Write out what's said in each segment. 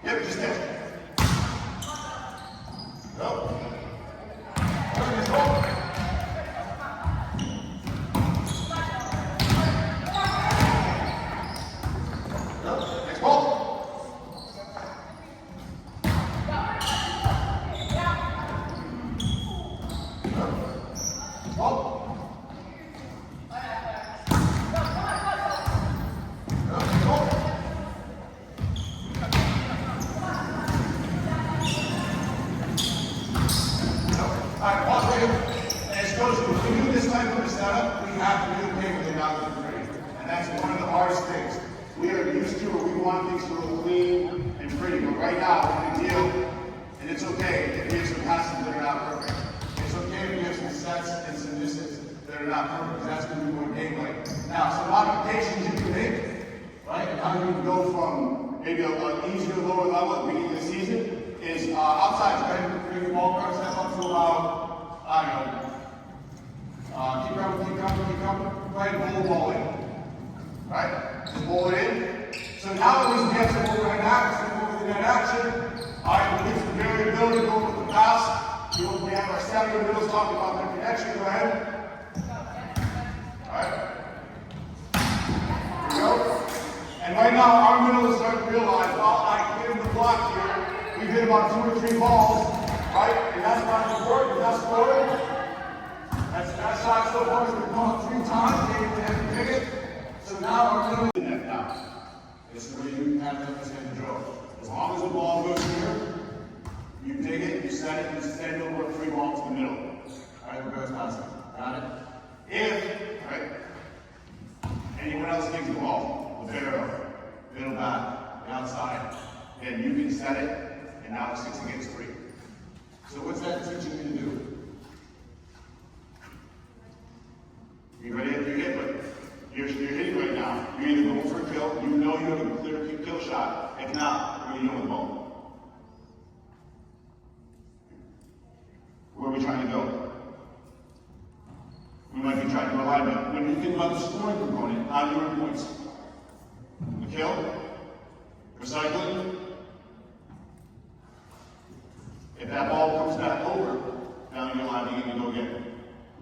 Yep, just catch. Go. Let's go. Next ball. Alright, pause right here. As coaches, when we do this type of a setup, we have to be okay with it not looking pretty. And that's one of the hardest things. We are used to, or we want things to look clean and pretty, but right now, when we deal, and it's okay if we have some passes that are not perfect. It's okay if we have some sets and some misses that are not perfect, because that's going to be more game-like. Now, some modifications you can make, right? And how you can go from maybe an easier, lower level at the beginning of the season is outside, right? Bring the ball card step up to about, I don't know, keep coming, right? Pull the ball in, right? Just pull it in. So now that we have some overhead action, over the net action, all right, we get some variability going with the pass. We have our center and middles talking about their connection. Go ahead. All right. Here we go. And right now, our middle is starting to realize, well, I can get in the block here. We've hit about 2 or 3 balls, right? And that's not important. That's scoring. That shot so far has been caught 3 times. They have to pick it. So now our middle is in that now. This is where you have to control. As long as the ball goes here, you dig it, you set it, you send it over 3 balls to the middle. All right, we're passing. Got it? If, right, anyone else gives the ball, the barrel, middle back, the outside, then you can set it. And now it's 6 against 3. So what's that teaching you to do? You ready to hit, but you're hitting right now. You're either going for a kill, you know you have a clear kill shot. If not, you're going to with the ball. Where are we trying to go? We might be trying to go alignment. When you think about the scoring component, how do you earn points? The kill? Recycling? If that ball comes back over, down your line, you can go get it.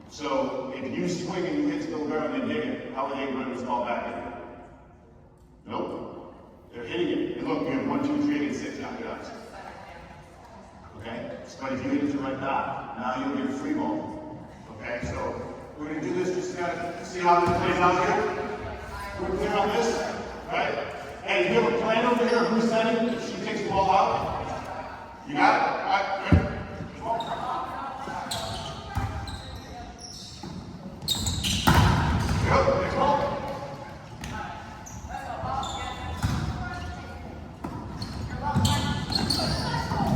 So if you swing and you hit to the barrel and they dig it, how are they running this ball back in? Nope. They're hitting it. And look, you have 1, 2, 3, and 6 after that. Okay? But if you hit it to right back, now you'll get a free ball. Okay? So we're going to do this just to see how this plays out here. We're clear on this, right? Hey, you have a plan over here? Who's setting? If she takes the ball out. You got it? All right, good. Go, next ball.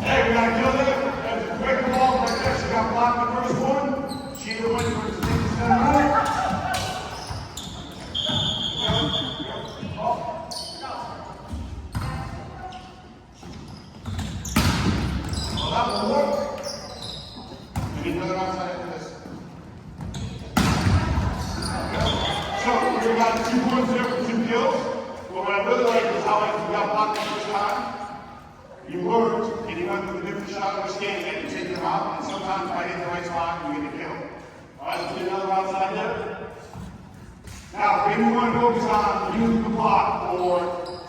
Hey, we got to kill it. There's a quick ball right there. She got blocked the first one. She the one who's taking the center right. That will work. We need another outside after this. So we got 2 points there for 2 kills. But what I really like is how you got blocked the first time. You worked and you went with a different shot understanding it and taking them out. And sometimes if I hit the right spot, you get a kill. Alright, let's get another outside there. Now, maybe you want to focus on using the block or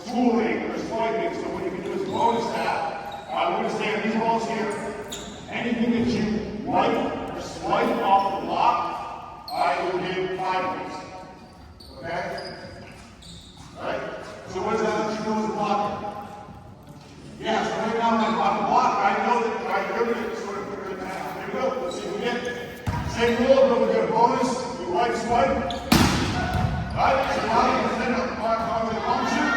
tooling or swiping. So what you can do is bonus that. We're going to stay on these balls here. Anything that you wipe or swipe off the block, I will give 5 points. Okay? Alright? So what does that let you know as a blocker? Yeah, so right now on the block, I know that you're going to sort of figure it out. Here we go. Let's see if we get it. Same rule, but we get a bonus. You wipe, swipe. Alright? So now you can send up on the long shoot.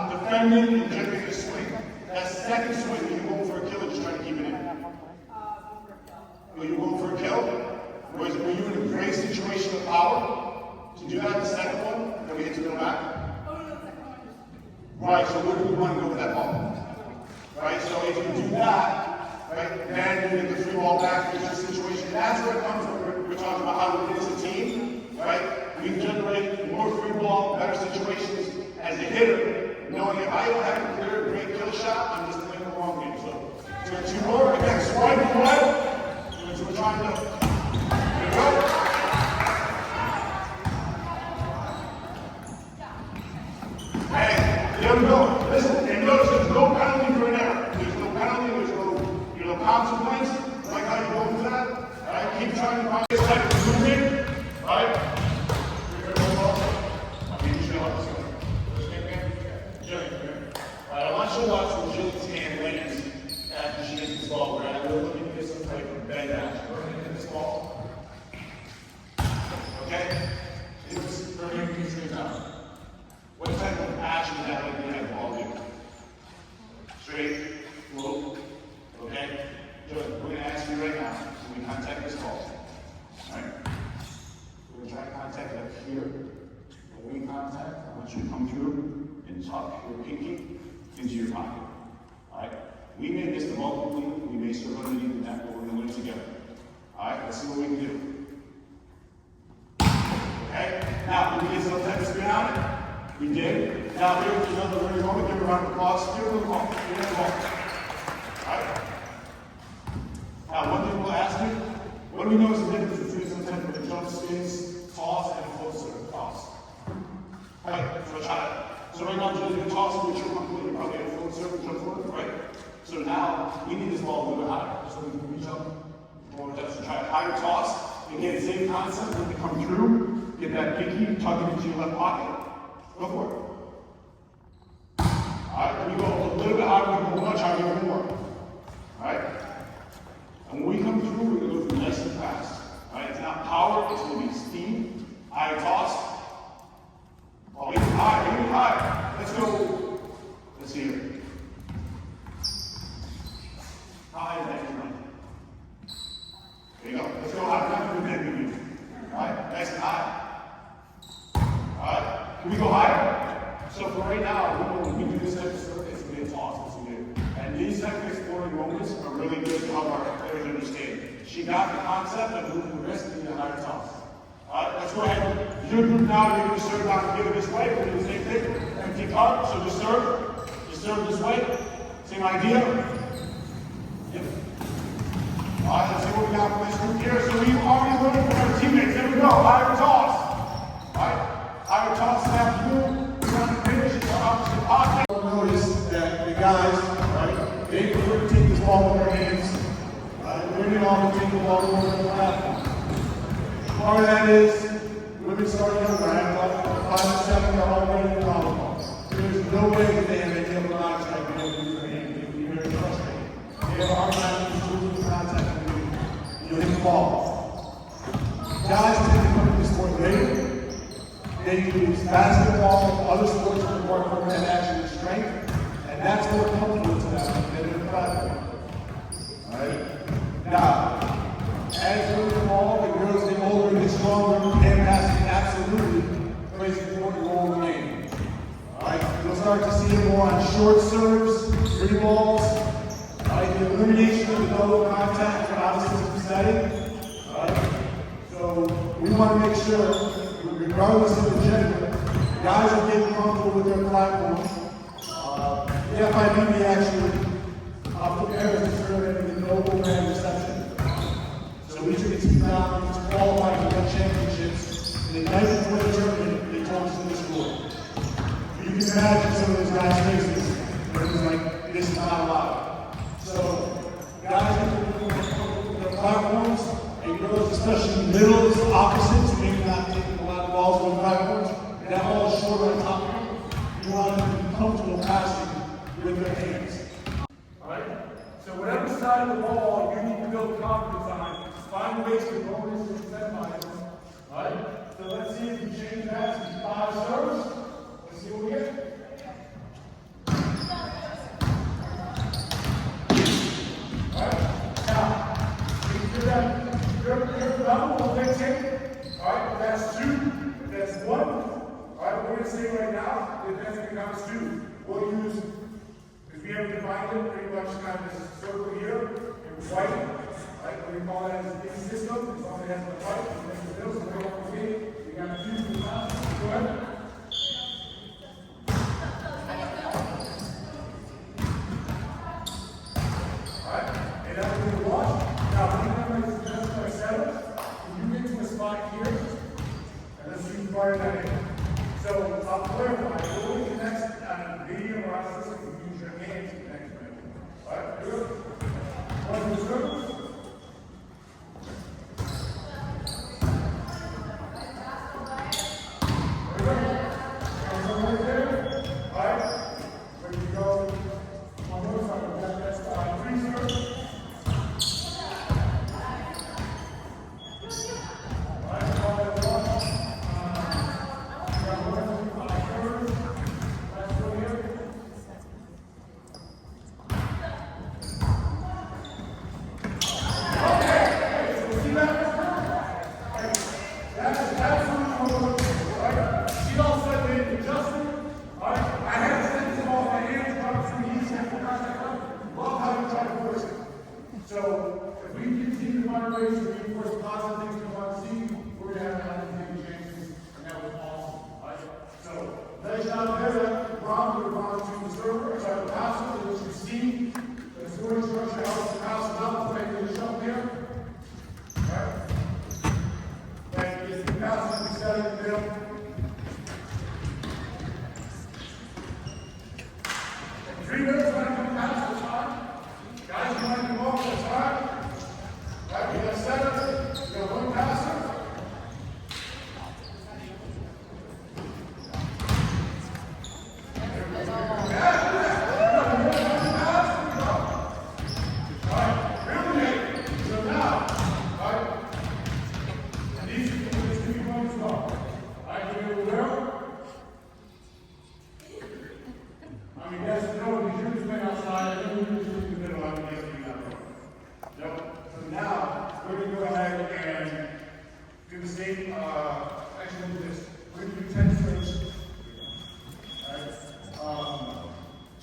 Defending and generating a swing. That second swing, you go for a kill or just try to keep it in? Will you go for a kill? Were you in a great situation of power to do that the second one? Then we hit to go back? Right, so where do we want to go with that ball? Right, so if you do that, right, then you get the free ball back, there's your situation. That's where it comes from. We're talking about how we finish a team, right? We generate more free ball, better situations as a hitter, knowing if I don't have a clear, great kill shot, I'm just playing the wrong game. So, two more, again, swipe right. So we're trying to, there we go. Hey, there we go. Listen, and notice there's no penalty for an error. There's no penalty, there's no consequence. Like how you go into that. Alright, keep trying to find this type of movement. Alright? I want you to watch where Jill's hand lands after she gets this ball. We're looking to get some type of bend action. We're going to get this ball. Okay? It's very straight down. What type of action is that like we have ball do? Straight, low. Okay? Good. We're going to ask you right now, can we contact this ball? Alright? We're going to try to contact like here. When we contact, I want you to come through and tuck your pinky into your pocket. Alright? We may miss the ball completely, we may serve underneath the net, but we're going to win it together. Alright? Let's see what we can do. Okay? Now, did we get some type of spin on it? We did. Now, here's another very moment. Give a round of applause. Give a little ball. Give a little ball. Alright? Now, one thing we'll ask you, what do we know is the difference between some type of jump spins, toss, and full serve toss? Right, so try it. So right now, Jill's going to toss it with your completely, probably a full serve and jump forward, right? So now, we need this ball a little bit higher, so we can reach up. So try a higher toss. Again, same concept, when you come through, get that pinky, tuck it into your left pocket. Go for it. Alright, when you go a little bit higher, we go much higher, even more. Alright? And when we come through, we're going to go through nice and fast. Alright, it's not power, it's going to be speed. High toss. Oh, even higher, even higher. Let's go. Let's hear it. How high is that run? There you go. Let's go higher. Alright, nice and high. Alright, can we go higher? So for right now, when we do this type of serve, it's going to be a toss. It's going to be, and these type of exploring moments are really good to help our players understand. She got the concept of moving the wrist and the higher toss. Alright, let's go ahead. Your group now, you're going to serve out and give it this way. We're going to do the same thing. Empty cup, so just serve. Just serve this way. Same idea. Yep. Alright, let's see what we got for this group here. So we already learned from our teammates. There we go. Higher toss. Alright. Higher toss snap through. We're going to finish it opposite pocket. Notice that the guys, right, they prefer to take this ball with their hands. They're going to all take the ball over the platform. Part of that is women starting younger. I have 5 and 7 are already in volleyball. There's no way that they have any other lives like they don't use their hand. It would be very frustrating. They have a hard time with contact with you. You'll hit the ball. Guys tend to come to this sport later. They use basketball, other sports that work for that action and strength, and that's more comfortable to them than their platform. Alright? Now, as we evolve, the girls get older and get stronger, hand passing absolutely plays an important role in the game. Alright? You'll start to see it more on short serves, free balls, right? The elimination of the double contact for opposite setting. Alright? So we want to make sure, regardless of the gender, guys are getting comfortable with their platform. The FIBB actually prepares to serve in the global brand reception. So each of the team now is qualified to win championships. And the night before the tournament, they told us in the score. You can imagine some of those guys' faces where it was like, this is not allowed. So guys are getting comfortable with their platforms, and girls, especially middles, opposites, maybe not taking a lot of balls on platforms, and that ball is short on top of them. You want them to be comfortable passing with their hands. Alright? So whatever side of the ball you need to build confidence on, find ways to bonus and set lines. Alright? So let's see if we change that to 5 serves. Let's see what we get. Alright? Now, if you're level will fix it. Alright, if that's 2, if that's 1, alright, we're going to say right now, the defense becomes 2. We'll ground, we're going to the server, so the passer, which you see, the scoring structure, how the pass up, right, finish up here. Right? And if the pass is set in the middle, 3 minutes, when I come pass this time. Guys, you want to come over this time? Right, we got 7, we got 1 passer.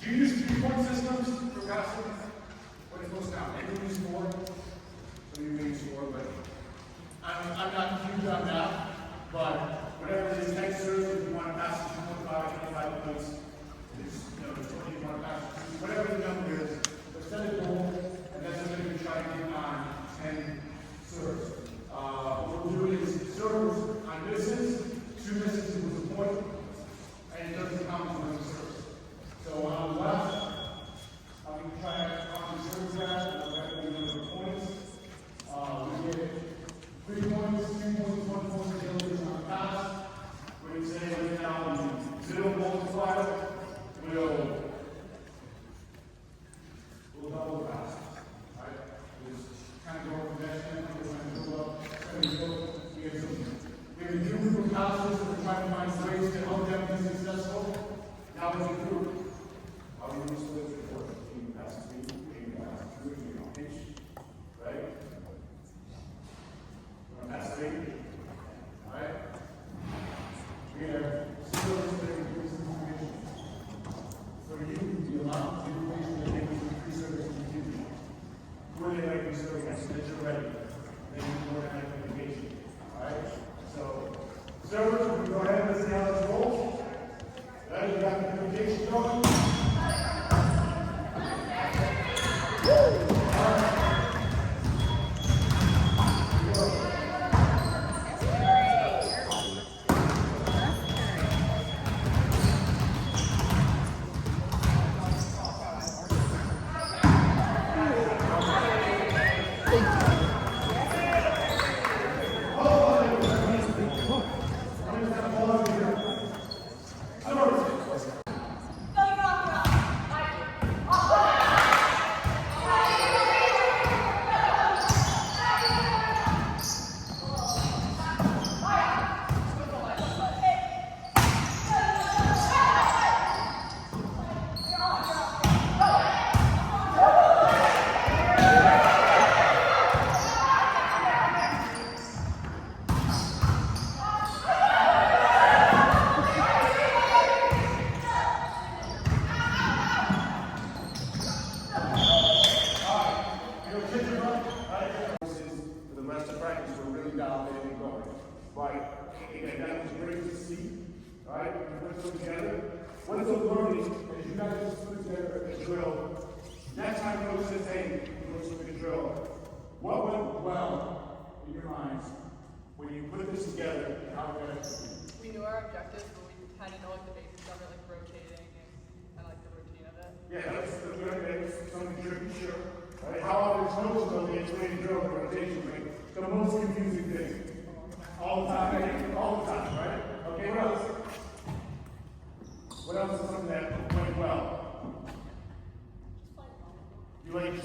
Do you use 3-point systems for passing? What is most now? Maybe you use 4. So you may use 4, but I'm not huge on that. But whatever it is, next Thursday, if you want to pass it 25 points, it's, you know, 20 you want to pass it, whatever the number is, but set a goal, and that's what we're trying to get on 10 serves. What we'll do is serves on misses, 2 misses was a point, and it doesn't count as 1 serve. So on the left, I'm going to try to serve that, and we're going to number of points. We get 3 points, 2 points, 1 point, abilities on the pass. We're going to say right now, the 0 multiplier will double the pass. Right? Just kind of go from that standpoint, we're going to build up. We have a group of passes that we're trying to find ways to help them be successful. Now as a group, how do you split the report? Team passes, team passes, team on pitch, right? We're going to pass 3. All right? We have skills that increase information. So you can be allowed to information that makes free service in the future. Where they like to serve us, that you're ready. They need more kind of communication. All right? So, servers, we go ahead and see how this rolls. Right, you got the communication going. Right. Again, that was great to see. All right, we put them together. What is the learning as you guys just put together a drill? Next time coach says, hey, let's look at a drill. What went well in your minds when you put this together and how it went? We knew our objectives, but we kind of know like the basics of it, like rotating and kind of like the routine of it. Yeah, that's something tricky, sure. Right? How often coaches know the explaining drill and rotation rate? The most confusing thing. All the time, right? Okay, what else? What else is something that went well? You like,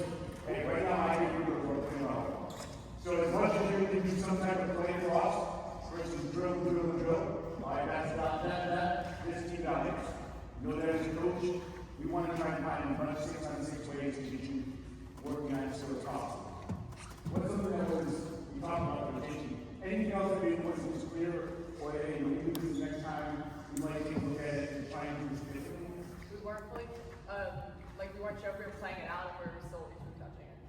hey, right now I think you're working well. So as much as you can do some type of play cross versus drill, all right, that this team got it. You know that as a coach, we want to try to find a bunch of 6 on 6 ways to get you working on it so it's possible. What's something that was, we talked about rotation? Anything else that maybe wasn't as clear, or hey, when you do this next time, you might take a look at it and try and do this differently? We weren't like we weren't sure if we were playing it out, and we were still touching it.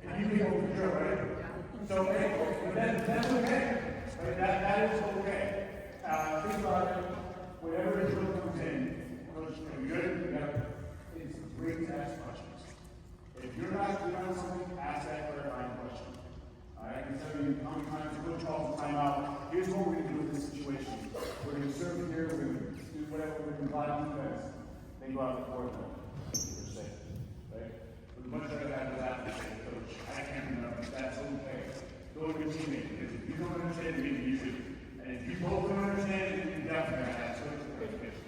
And you think over the drill, right? Yeah. So hey, that's okay. Right? That is okay. Think about it. Whenever a drill comes in, coach then go out the court and you're safe, right? But much like that was after say, coach, I can't remember, that's okay. Go with your teammate, because if you don't understand, you need to. And if you both don't understand it, you definitely have to education.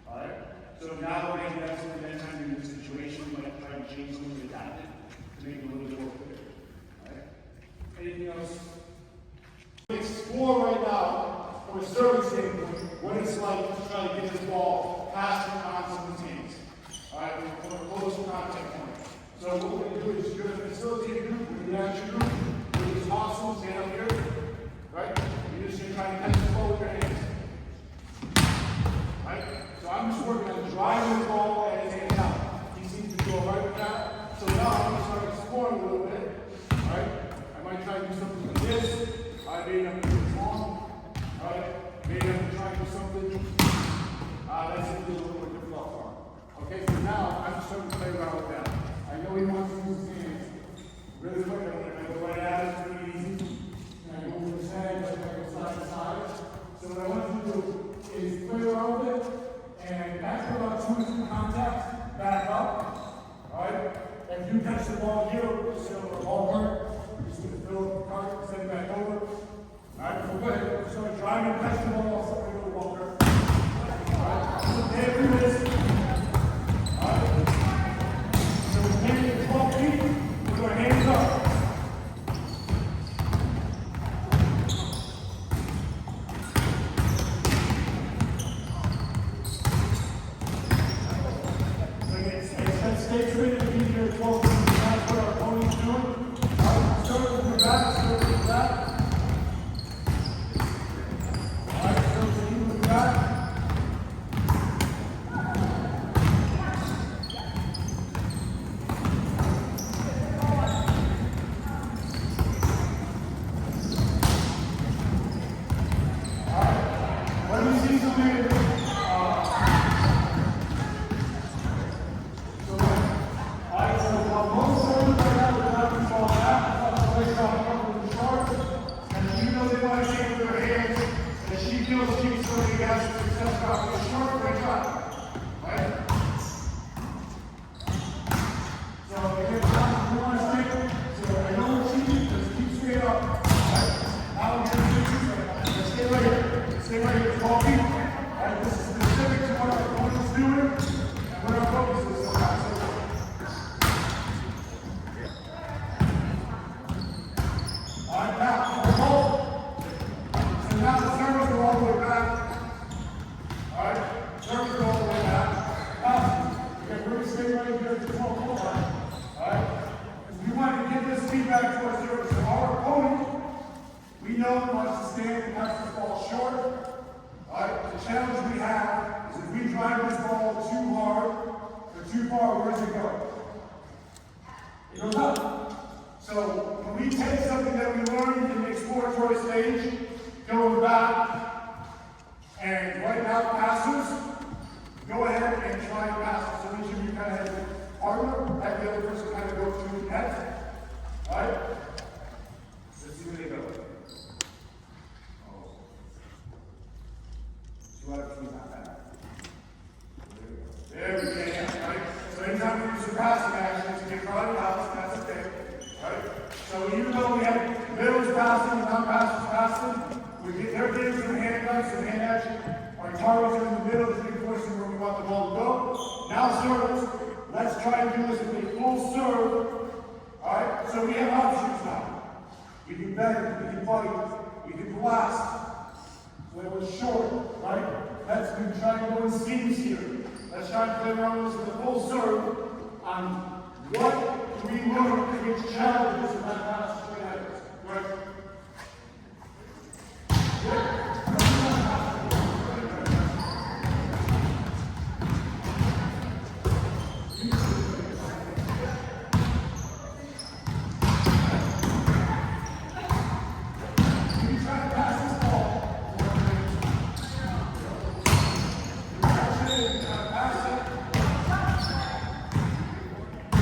Alright? So now maybe that's the next time you're in this situation, you might try to change some of the adapted to make it a little bit more clear. Alright? Anything else? Explore right now, from a service standpoint, what it's like to try to get this ball past and on someone's hands. Alright, from a close contact point. So what we're going to do is you're going to facilitate a group, we're going to action group, we're going to toss them, stand up here, right? You're just going to try to catch the ball with your hands. Right? So I'm just working on driving the ball and his hand out. He seems to go right with that. So now I'm going to start exploring a little bit. Alright? I might try to do something like this. I may have to do it long. Alright? Maybe I'm going to try to do something. That's a little more difficult for him. Okay, so now I'm just starting to play around with that. I know he wants to use his hands. Really quick, I'm going to go right at it. It's pretty easy. And I go over his head, I go side to side. So what I want you to do is play around with it. And after about 2 or 3 contacts, back up. Alright? If you catch the ball here, just sit over the ball cart. Just going to fill up the cart, send it back over. Alright, so go ahead. So driving, catch the ball, so we go to the ball cart. Alright? So there it is. Alright? So we're taking 12 feet with our hands up. Stay true to be here 12 feet. That's what our opponent's doing. Alright, start with your back, start with your back. Alright, start with your back. Alright, what do you see something?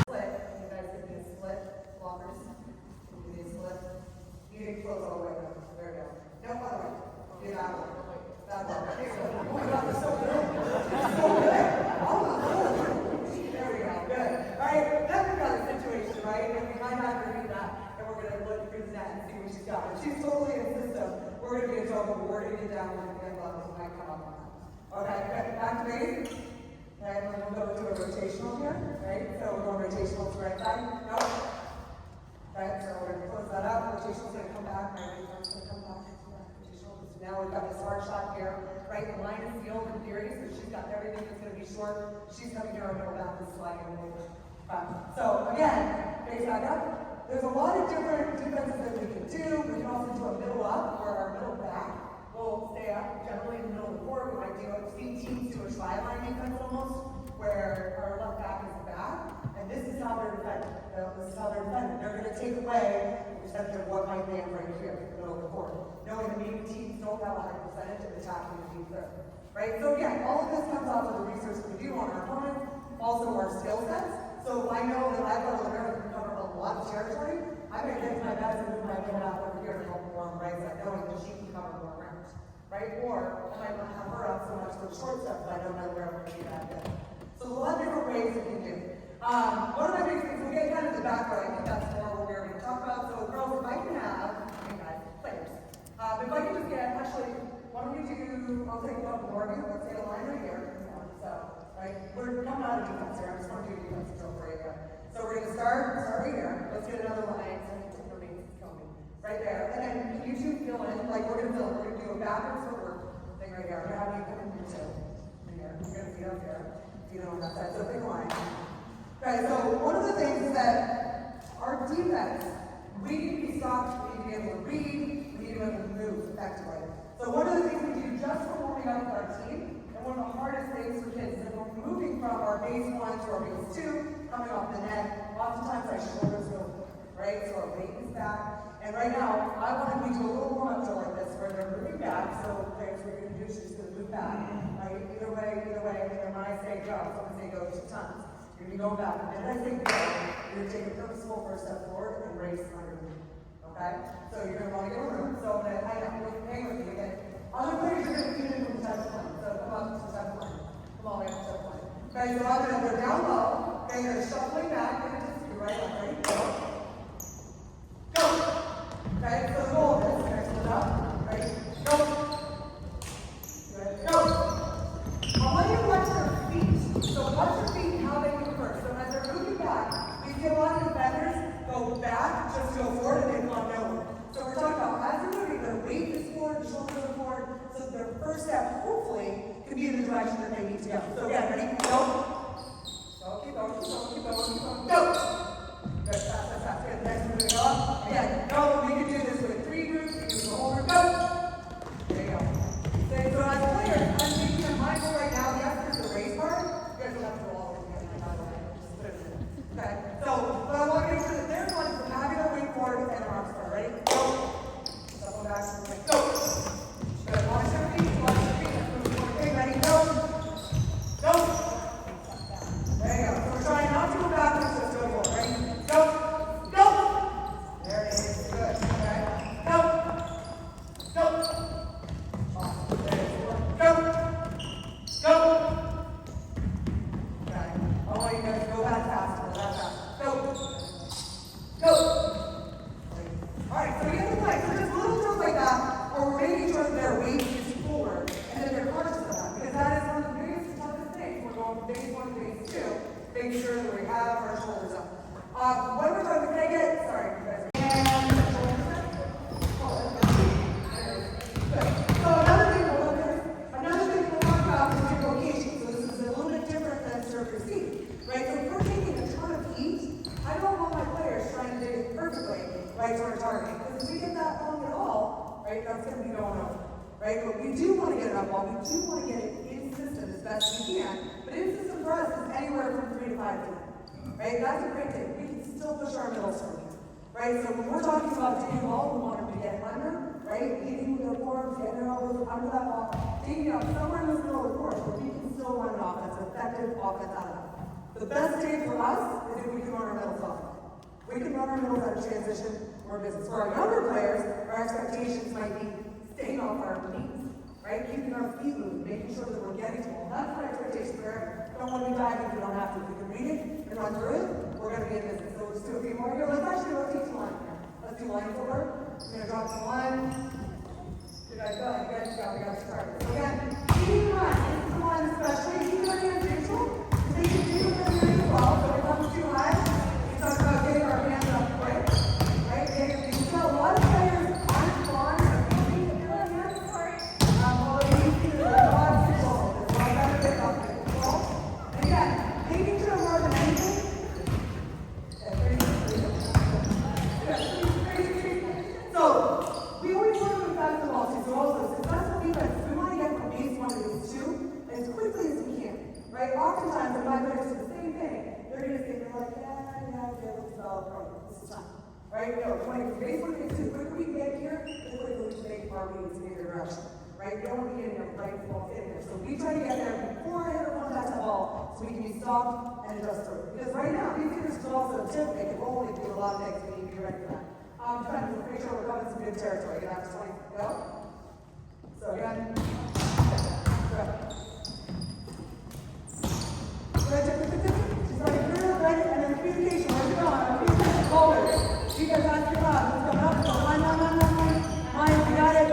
Split, you guys give me a split, blockers. gonna look through the net and see what she's got. If she's totally in the system, we're gonna be in trouble, but we're gonna get down with the hand levels and might come up on that. Okay, back to base. Okay, and then we'll go to a rotational here, right? So we're going rotational to the right side. No. Right, so we're gonna close that up. Rotational's gonna come back, right? Rotational's gonna come back. Rotational. So now we've got this hard shot here, right? The line is sealed in theory, so she's got everything that's gonna be short. She's coming here, our middle back is sliding over. So again, base back up. There's a lot of different defenses that we can do. We can also do a middle up, where our middle back will stay up, generally in the middle of the court. We might do a teams do a tri-line defense almost, where our left back is the back, and this is how they're defended. This is how they're defended. They're going to take away the percentage of what might land right here in the middle of the court, knowing that maybe teams don't have a high percentage of attacking the deep third. Right? So again, all of this comes off of the research we do on our opponents, also our skill sets. So if I know that I've got a player that can cover a lot of territory, I'm going to get to my best and move my middle half over here to help more on the right side, knowing that she can cover more ground. Right? Or I might not have her up so much for the short stuff, but I don't know where I'm going to be that good. So there's a lot of different ways we can do. One of my big things, we get kind of the background, I think that's more what we're going to talk about. So girls, if I can have, guys, players. If I can just get, actually, why don't we do, I'll take a couple more of you, let's get a line right here. So, right, we're coming out of defense here, I'm just going to do a defense drill for you here. So we're going to start right here, let's get another line, so I can take the remains, it's coming. Right there, and then can you two fill in, like we're going to fill in, we're going to do a backwards footwork thing right here. I'm going to have you come in here too. In here, I'm going to feet up here, feet on that side, so big line. Okay, so one of the things is that our defense, we need to be stopped, we need to be able to read, we need to be able to move effectively. So one of the things we do just for warming up with our team, and one of the hardest things for kids is that we're moving from our base 1 to our base 2, coming off the net, oftentimes our shoulders go, right? So our weight is back. And right now, I want to do a little warm-up drill like this, where they're moving back, so players, what you're going to do is just going to move back. Right? Either way, and then when I say go, so I'm going to say go 2 times. You're going to go back. And then I say go, you're going to take a purposeful first step forward and race underneath. Okay? So you're going to want to get a room. So I'm going to hang with me again. Other players are going to feed in from the type of plane. So come up to the type of plane. Come on, right to the type of plane. Okay, so I'm going to go down low. Okay, you're going to shuffling back. You're going to just be right up. Ready? Go. Go. Okay, so the goal is, okay, split up. Ready? Go. Good. Go. I want you to watch your feet. So watch your feet and how they move first. So as they're moving back, we see a lot of defenders go back, just go forward, and they've gone nowhere. So we're talking about as they're moving, their weight is forward, the shoulders are forward, so their first step, hopefully, can be in the direction that they need to go. So again, ready? Go. Go, keep going, keep going, keep going, keep going. Go! Good, fast. Good. Next one, we're going to go up. Again, go. We can do this with 3 groups. We can do the whole group. Go! There you go. Okay, so as players, I'm making them mindful right now. Yes, there's the race part. You guys don't have to go all the way together, by the way. Just put it in. Okay, so, but I want to make sure that they're going from having their weight forward and their arms forward. Ready? Go! Double back. Go! Good. Watch your feet. Watch your feet. Let's move forward. Okay, ready? Go! Go! There you go. So we're trying not to go backwards, just go forward. Ready? Go! Go! There it is. Good. Okay. Go! Go! Awesome. There it is. Go! Go! Okay. I want you guys to go that fast. Go that fast. Go! Go! Alright, so we get the play. So just little drills like that, where we're making sure that their weight is forward, and then they're conscious of that, because that is one of the biggest, toughest things. We're going from base 1 to base 2, making sure that we have our shoulders up. When we're talking, can I get, sorry, you guys. So another thing we'll talk about is your location. So this is a little bit different than serve receive, right? So if we're taking a ton of heat, I don't want my players trying to do it perfectly right to our target. Because if we get that wrong at all, right, that's going to be going over, right? But we do want to get it up ball. We do want to get it in system as best we can. But in system for us is anywhere from 3 to 5 feet. Right? That's a great thing. We can still push our middle swing. Right? So when we're talking about taking the ball, we want them to get under, right? Leading with their forearms, getting their elbows under that ball, taking it up somewhere in the middle of the court, but we can still run an offense, effective offense out of that. The best day for us is if we can run our middles off. We can run our middles out of transition or business. For our younger players, our expectations might be staying off our knees, right? Keeping our feet moving, making sure that we're getting to the ball. That's our expectation for don't want to be diving if we don't have to. If we can read it and run through it, we're going to be in business. So let's do a few more here. Let's actually rotate to line here. Let's do line footwork. I'm gonna drop some line. You guys go, you guys go, we got to start. So again, keep in mind, this is the line especially, keep your hands neutral, because they can do with their hands as well, so if it comes too high, we talk about getting our hands up quick, right? And you can tell a lot of players aren't fond of using their hands, although you need to do a lot of control. There's a lot better to get up with control. And again, making sure more than anything, so we always learn with basketball too, so also successful defense, we want to get from base one to base two as quickly as we can, right? Oftentimes, when my players do the same thing, they're going to say, they're like, okay, let's develop program. This is time, right? No, we want to get from base one to base two. The quicker we can get here, the quicker we can make our moves in either direction, right? We don't want to be getting there right ball in there. So we try to get there before a hitter comes back to the ball, so we can be stopped and adjust through. Because right now, these hitters can also tip, they can roll, they can do a lot of things, we need to be ready for that. Defense, let's make sure we're covering some good territory. You have to 20, go. So again, go. She's right through, right? And then communication, where's it going? Communication, forward. You guys ask your job, who's coming up? So line. Mine, you got it.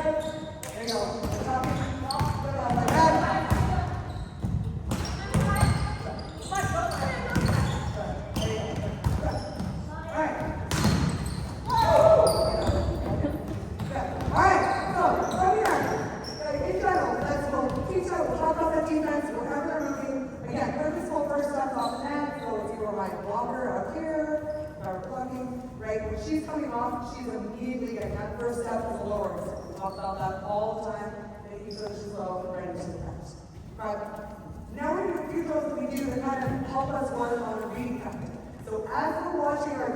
There you go. We're talking. Good on, like that. She's coming off, she's immediately getting that first step is a lower step. We talk about that all the time, making sure she's low and ready to the catch. Right? Now we're going to do a few drills that we do that kind of help us work on a reading pattern. So as we're watching our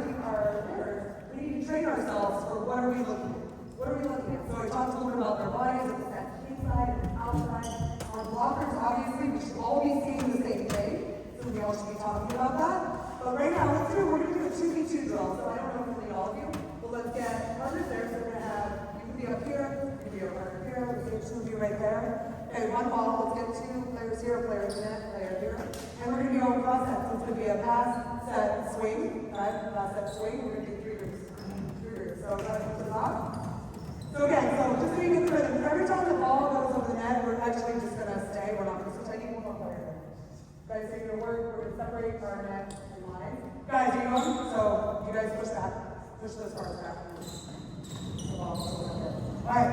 mirrors, we need to train ourselves for what are we looking at? What are we looking at? So I talked a little bit about their bodies, if it's that inside and outside. Our blockers, obviously, we should all be seeing the same thing. So we all should be talking about that. But right now, we're going to do a 2v2 drill. So I don't know if it's all of you, but let's get partners there. So we're going to have, you can be up here, you can be over here, we can two of you right there. Okay, one ball, let's get two players here, players in it, player here. And we're going to go across that. So it's going to be a pass, set, swing, right? Pass, set, swing. We're going to do 3 groups. 3 groups. So we're going to the top. So again, so just so you get the rhythm, every time the ball goes over the net, we're actually just going to stay. We're not going to switch. I need one more player. Guys, so you're going to work, we're going to separate our net. Guys, you going? So you guys push back. Push those cards back. Alright.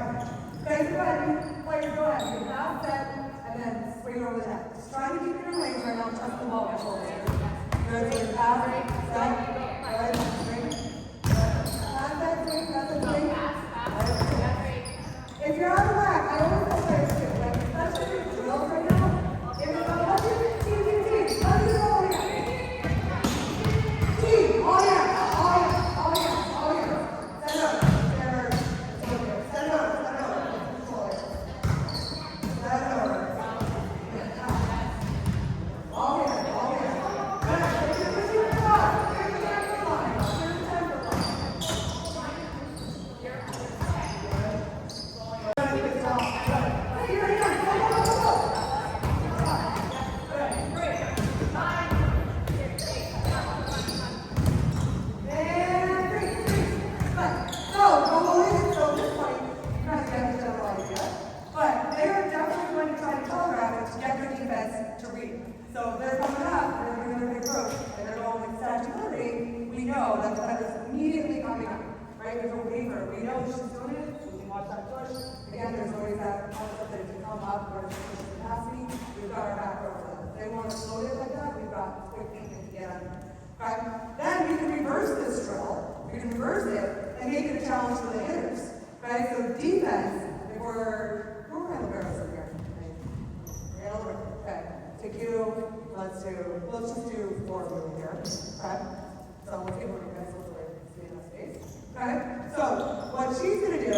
Guys, go ahead. Players, go ahead. You can pass, set, and then swing over the net. Just try to keep your legs right now. Trust the ball control. Good. So you pass, set, good, swing. Pass that, swing, pass that, swing. If you're out of whack, I always tell players too. Like, especially if you're drills right now, if it's not what you team, let me go. Oh yeah. Set up. So if they're coming up, they're doing their big approach, and they're going with statutory, we know that the head is immediately coming up, right? There's a waiver. We know she's doing it, we can watch that push. Again, there's always that concept that if you come up or push capacity, we've got our back over them. If they want to slow it like that, we've got quick feet to get under. Okay? Then we can reverse this drill. We can reverse it and make it a challenge for the hitters. Okay? So defense, if we're around the barrels up here. Okay. Take you, let's just do 4 of you here, okay? So let's get one of you guys over there, stay in that space, okay? So what she's gonna do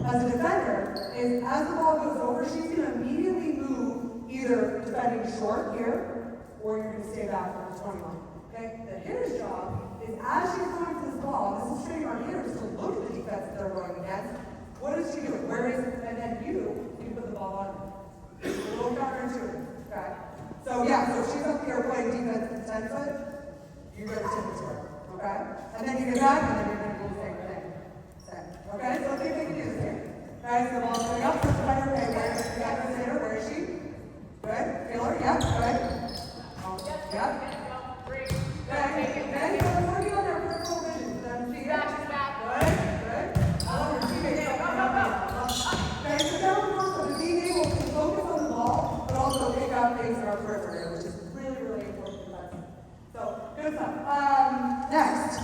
as a defender is as the ball goes over, she's gonna immediately move either defending short here, or you're gonna stay back for the 21, okay? The hitter's job is as she's going to this ball, this is training our hitters to look at the defense that they're going against. What is she doing? Where is it? And then you put the ball on. A little counterintuitive, okay? So yeah, so she's up here playing defense at 10 foot, you better tip it to her, okay? And then you get back, and then you're going to do the same thing. Okay, so let's see if we can do this here. Guys, the ball's going up, push the better, okay, where is she? Good, feel her, yep, good. Yep. Okay, so we're working on our peripheral vision, so then see that. Good. Oh, your teammates are coming up. Okay, so now we're also being able to focus on the ball, but also pick up things in our periphery, which is really, really important for us. So, good stuff. Next.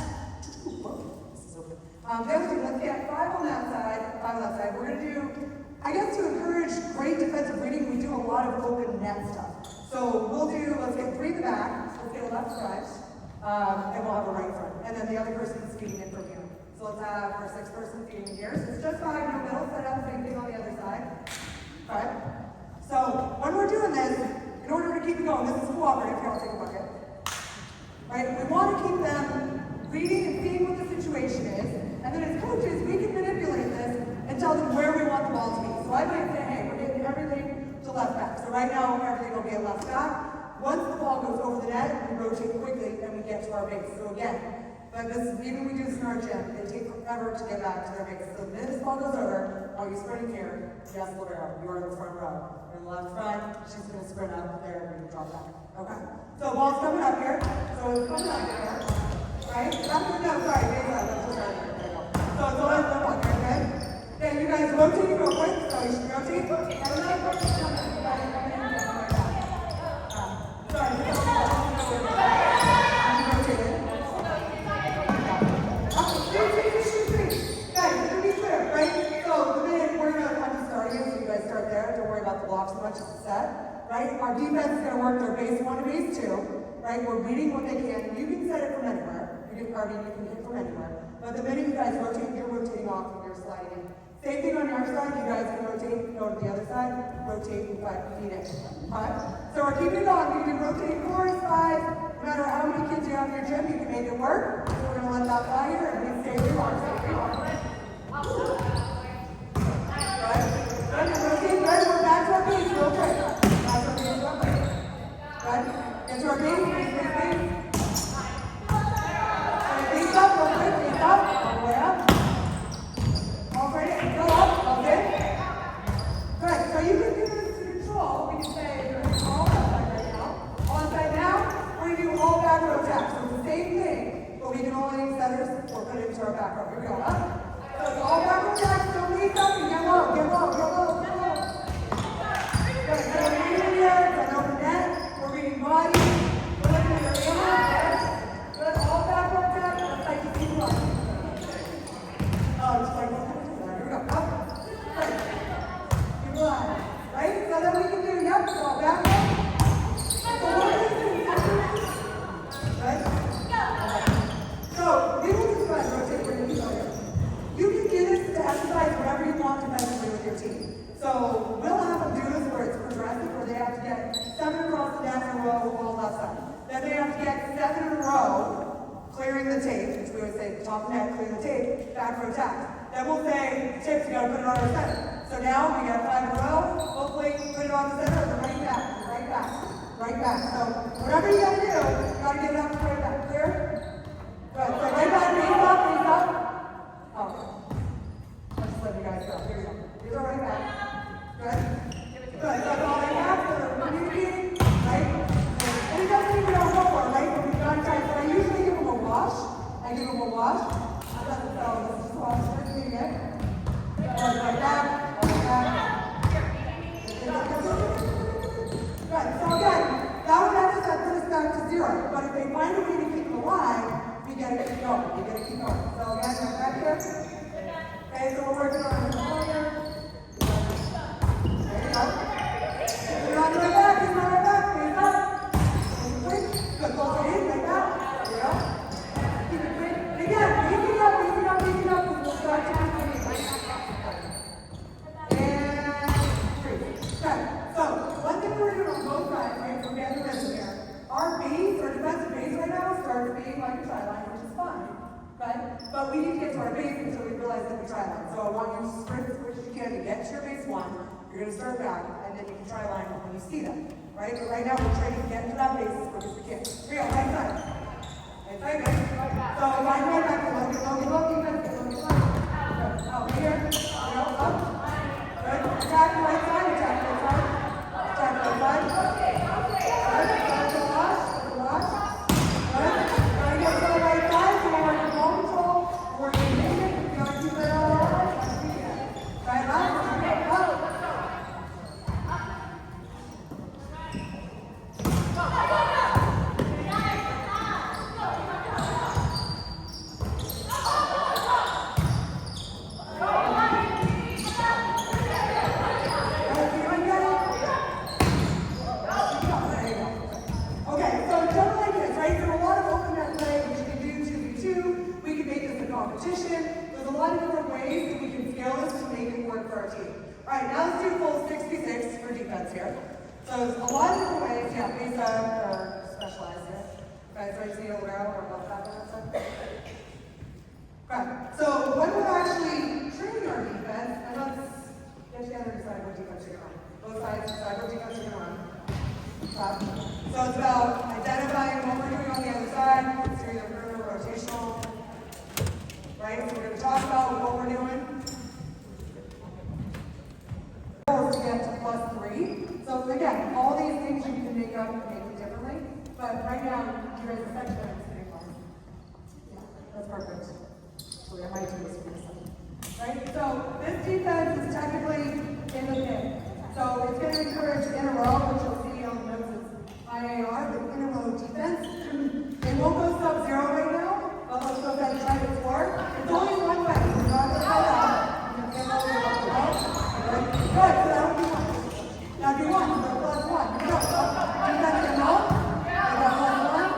Let's get 5 on that side, 5 on that side. We're going to do, I guess to encourage great defensive reading, we do a lot of open net stuff. So we'll do, let's get 3 in the back, let's get a left front, and we'll have a right front. And then the other person's feeding in from here. So let's have our 6th person feeding here. So it's just 5 in the middle, set up the same thing on the other side. Okay? So when we're doing this, in order to keep it going, this is cooperative, here I'll take a bucket. Right? We want to keep them reading and seeing what the situation is. And then as coaches, we can manipulate this and tell them where we want the ball to be. So I might say, hey, we're getting everything to left back. So right now, everything will be at left back. Once the ball goes over the net, we rotate quickly and we get to our base. So again, but this, even we do this in our gym, they take forever to get back to their base. So the minute this ball goes over, are you sprinting here? Yes, Lavero, you are in the front row. You're in the left front, she's going to sprint up there and drop back. Okay? So ball's coming up here. So it's coming up here. Right? No, sorry, baseline. So it's always the one, okay? Okay, you guys rotate real quick. So you should rotate. Guys, to be clear, right? So the minute we're going to come to start you, so you guys start there. Don't worry about the block so much as it's set. Right? Our defense is going to work their base 1 to base 2. Right? We're reading what they can. You can set it from anywhere. You can hit from anywhere. But the minute you guys rotate, you're rotating off and you're sliding in. Same thing on your side, you guys can rotate, go to the other side, rotate and feed it. Okay? So we're keeping it going. You can rotate 4s, 5s, no matter how many kids you have in your gym, you can make it work. So we're gonna let that fly here and we stay where you are. Right? Rotate, good, we're back to our base real quick. Back to our base real quick. Good? Get to our base, base. Base up, real quick, base up, all the way up. All ready? Go up, okay? Good, so you can do this to control. We can say you're all outside right now. Onside now, we're gonna do all back row taps. So it's the same thing, but we can only setters or put it into our back row. Here we go, up. So it's all back row taps, don't leave up, and get low, get low, get low, get low. Good, so we're reading here, it's an open net, we're reading body, we're looking at your hammer. Good, all back row taps, let's like to keep going. Just like that. Here we go. Up. Right. Keep going. Right? So then we can do, yep, so back up. So what is this? Right? So we will just go ahead and rotate where you go here. You can do this to exercise whatever you want defensively with your team. So we'll have them do this where it's progressive, where they have to get 7 across the net in a row, ball left side. Then they have to get 7 in a row, clearing the tape, which we would say top net, clear the tape, back row tap. Then we'll say, tips, you gotta put it on our center. So now we got 5 in a row, hopefully put it on the center, and right back, right back, right back. So whatever you gotta do, you gotta get it up and right back. Clear? Good. So right back, face up, face up. Okay. I'll just let you guys go. Here we go. Here's our right back. Good? Good. So it's all right back, so we're communicating, right? And it doesn't even go forward, right? But we've got time. So I usually give them a wash. I give them a wash. So this is wash. Let's do it again. Right back. Right back. Good. So again, that would have to put us back to 0. But if they find a way to keep it alive, we gotta keep going. We gotta keep going. So again, right back here. Okay, so we're working on the corner. There you go. You're on the right back. He's on the right back. Face up. Good. Close it in. Right back. There you go. Keep it quick. And again, easing up, easing up, easing up. We'll start to do it. And 3. Good. So one thing we're doing on both sides, right? So we have the rhythm here. Our base, our defensive base right now starts being like a try line, which is fine. Okay? But we need to get to our base until we realize that we try line. So I want you to sprint as quick as you can to get to your base 1. You're going to start back, and then you can try line when you see them. Right? But right now we're training to get into that base as quick as we can. Here we go, right side. Right side, good. So if I go back to look, get low, defense, get low, get low. Good. Oh, Alright, now let's do full 6v6 for defense here. So there's a lot of different ways, yeah, MAVCA or specialized here. Guys, so you see a arrow or above that one? Okay, so when we're actually training our defense, and let's get together and decide what defense you're going to run. Both sides decide what defense you're going to run. So it's about identifying what we're doing on the other side. It's either perimeter or rotational. Right? So we're going to talk about what we're doing. To get to +3. So again, all these things you can make up and make it differently. But right now, you guys are second and it's getting fun. Yeah, that's perfect. So I might do this for a second. Right? So this defense is technically in the pin. So it's going to encourage in a row, which you'll see on the notes is IAR, the in a row defense. It won't go sub-0 right now, but let's go ahead and try to score. It's only one way. We're not going to go out. We're going to get over the good, so that'll be one. Now do one, so +1. Here we go. Defense in row. We got +1.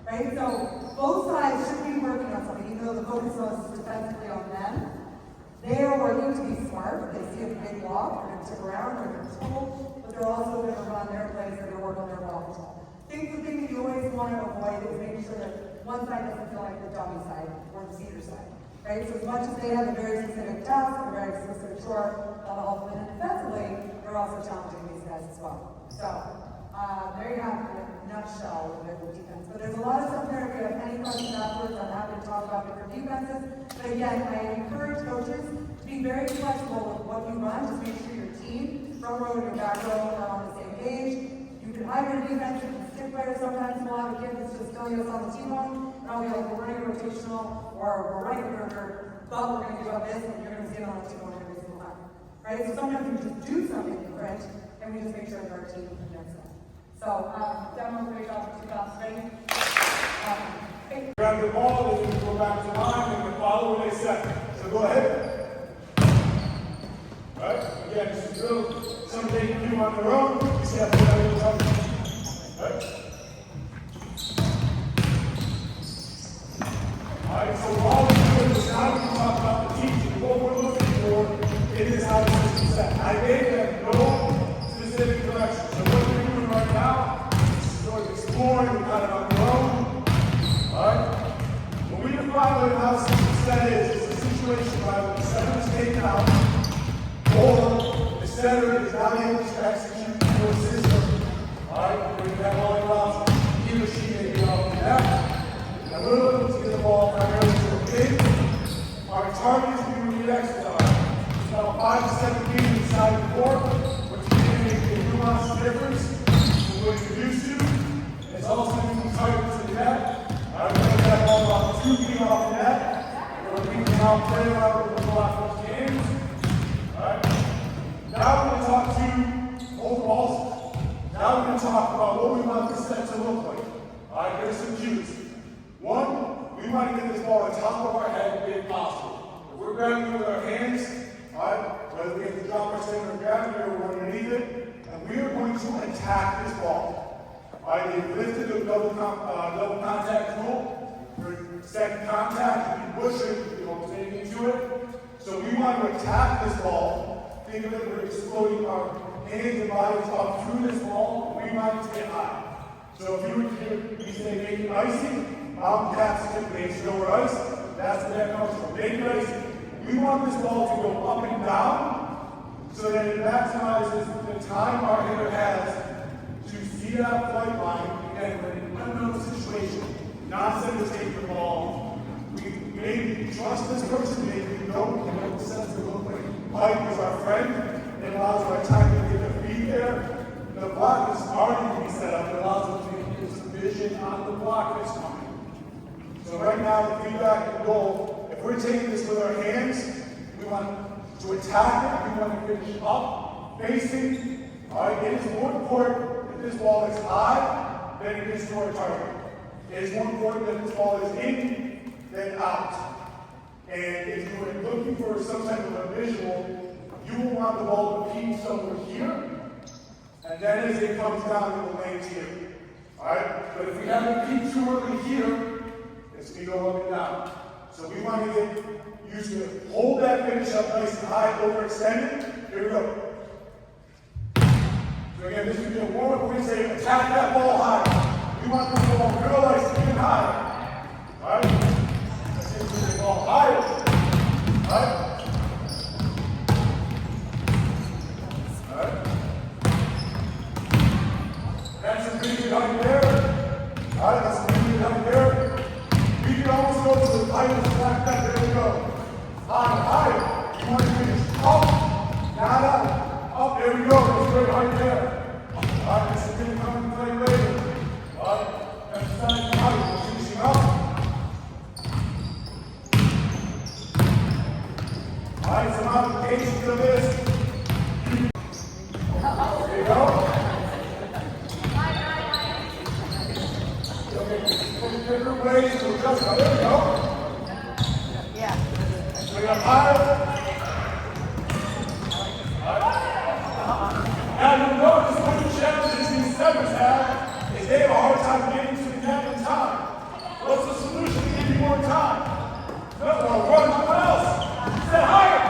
Right? So both sides should be working on something, even though the focus is defensively on them. They are working to be smart. They see a big block, they're going to stick around, they're going to tool, but they're also going to run their plays, they're going to work on their ball control. I think the thing that you always want to avoid is making sure that one side doesn't feel like the dummy side or the cedar side. Right? So as much as they have a very specific task, a very specific chore, help them defensively, they're also challenging these guys as well. So there you have it in a nutshell of the defense. But there's a lot of stuff there. If you have any questions afterwards, I'm happy to talk about different defenses. But again, I encourage coaches to be very flexible with what you run. Just make sure your team, front row and your back row, are on the same page. You can hybrid defense, you can stick player. Sometimes we'll have a kid that's just telling us on the T-bone, and I'll be like, we're running a rotational, or we're running a perimeter, but we're going to do up this, and you're going to see it on the T-bone every single time. Right? So sometimes we just do something different, and we just make sure that our team connects that. So, demo, great job, 2003. Grab the ball, and then go back to line, and then follow what they say. So go ahead. Right? Again, this is drill. Some they can do on their own. You see how to do that in the time. Right? Alright, so all we do is now we talk about the teaching. What we're looking for, it is how the system set. I gave them no specific direction. So what we're doing right now is sort of exploring kind of on your own. Alright? When we define what how the system set is, it's a situation where the 7 is taken out, or the 7 setter is not able to execute your system, alright, where you have all around, he or she may be off the net. And we're looking to get the ball primarily to the pin. Our target is being re-exercised. It's about 5 to 7 feet inside the court, which can make a nuanced difference from what you're used to. It's also going to be targeted to the net. We're going to get that ball about 2 feet off the net. We're going to be now playing around with the block of games. Alright. Now we're going to talk to overalls. Now we're going to talk about what we want this set to look like. Alright, here's some cues. One, we want to get this ball on top of our head if possible. If we're grabbing it with our hands, alright, whether we have to drop our center or grab it or we're underneath it, and we are going to attack this ball. Alright, they've lifted the double contact rule. For second contact, you push it, you don't take into it. So we want to attack this ball. Think of it, we're exploding our hands and bodies up through this ball. We want it to get high. So if you were to we say make it icy, MAVCA makes lower ice. That's where that comes from. Make it icy. We want this ball to go up and down so that it maximizes the time our hitter has to see that flight line. Again, we're in an unknown situation. Not saying to take the ball. We maybe trust this person, maybe we don't what the sense of look like. Mike is our friend. It allows our time to get their feet there. The block is already to be set up. It allows them to get some vision on the block that's coming. So right now, the feedback and goal, if we're taking this with our hands, we want to attack it. We want to finish up, facing. All right, it is more important that this ball is high than it is to our target. It is more important that this ball is in than out. And if you are looking for some type of a visual, you will want the ball to peak somewhere here. And then as it comes down, it will land here. Alright? But if we have it peak too early here, it's going to go up and down. So we want to get used to hold that finish up nice and high, overextend it. Here we go. So again, this would be a warm-up. We're going to say attack that ball high. We want this ball real nice and high. Alright? Let's see if we can ball higher. Alright? Alright? That's a pretty good height there. Alright, that's a pretty good height there. We can almost go to the height of the flat back. There we go. Higher. You want to finish up, not up. Up, there we go. That's a great height there. Alright, this is going to come into play later. Alright, exercise the height. We're finishing up. Alright, some applications of this. There you go. Different ways to adjust. There we go. Yeah. So we got higher. Now you'll notice one of the challenges these setters have is they have a hard time getting to the net in time. What's the solution to give you more time? No, run someone else. Set higher.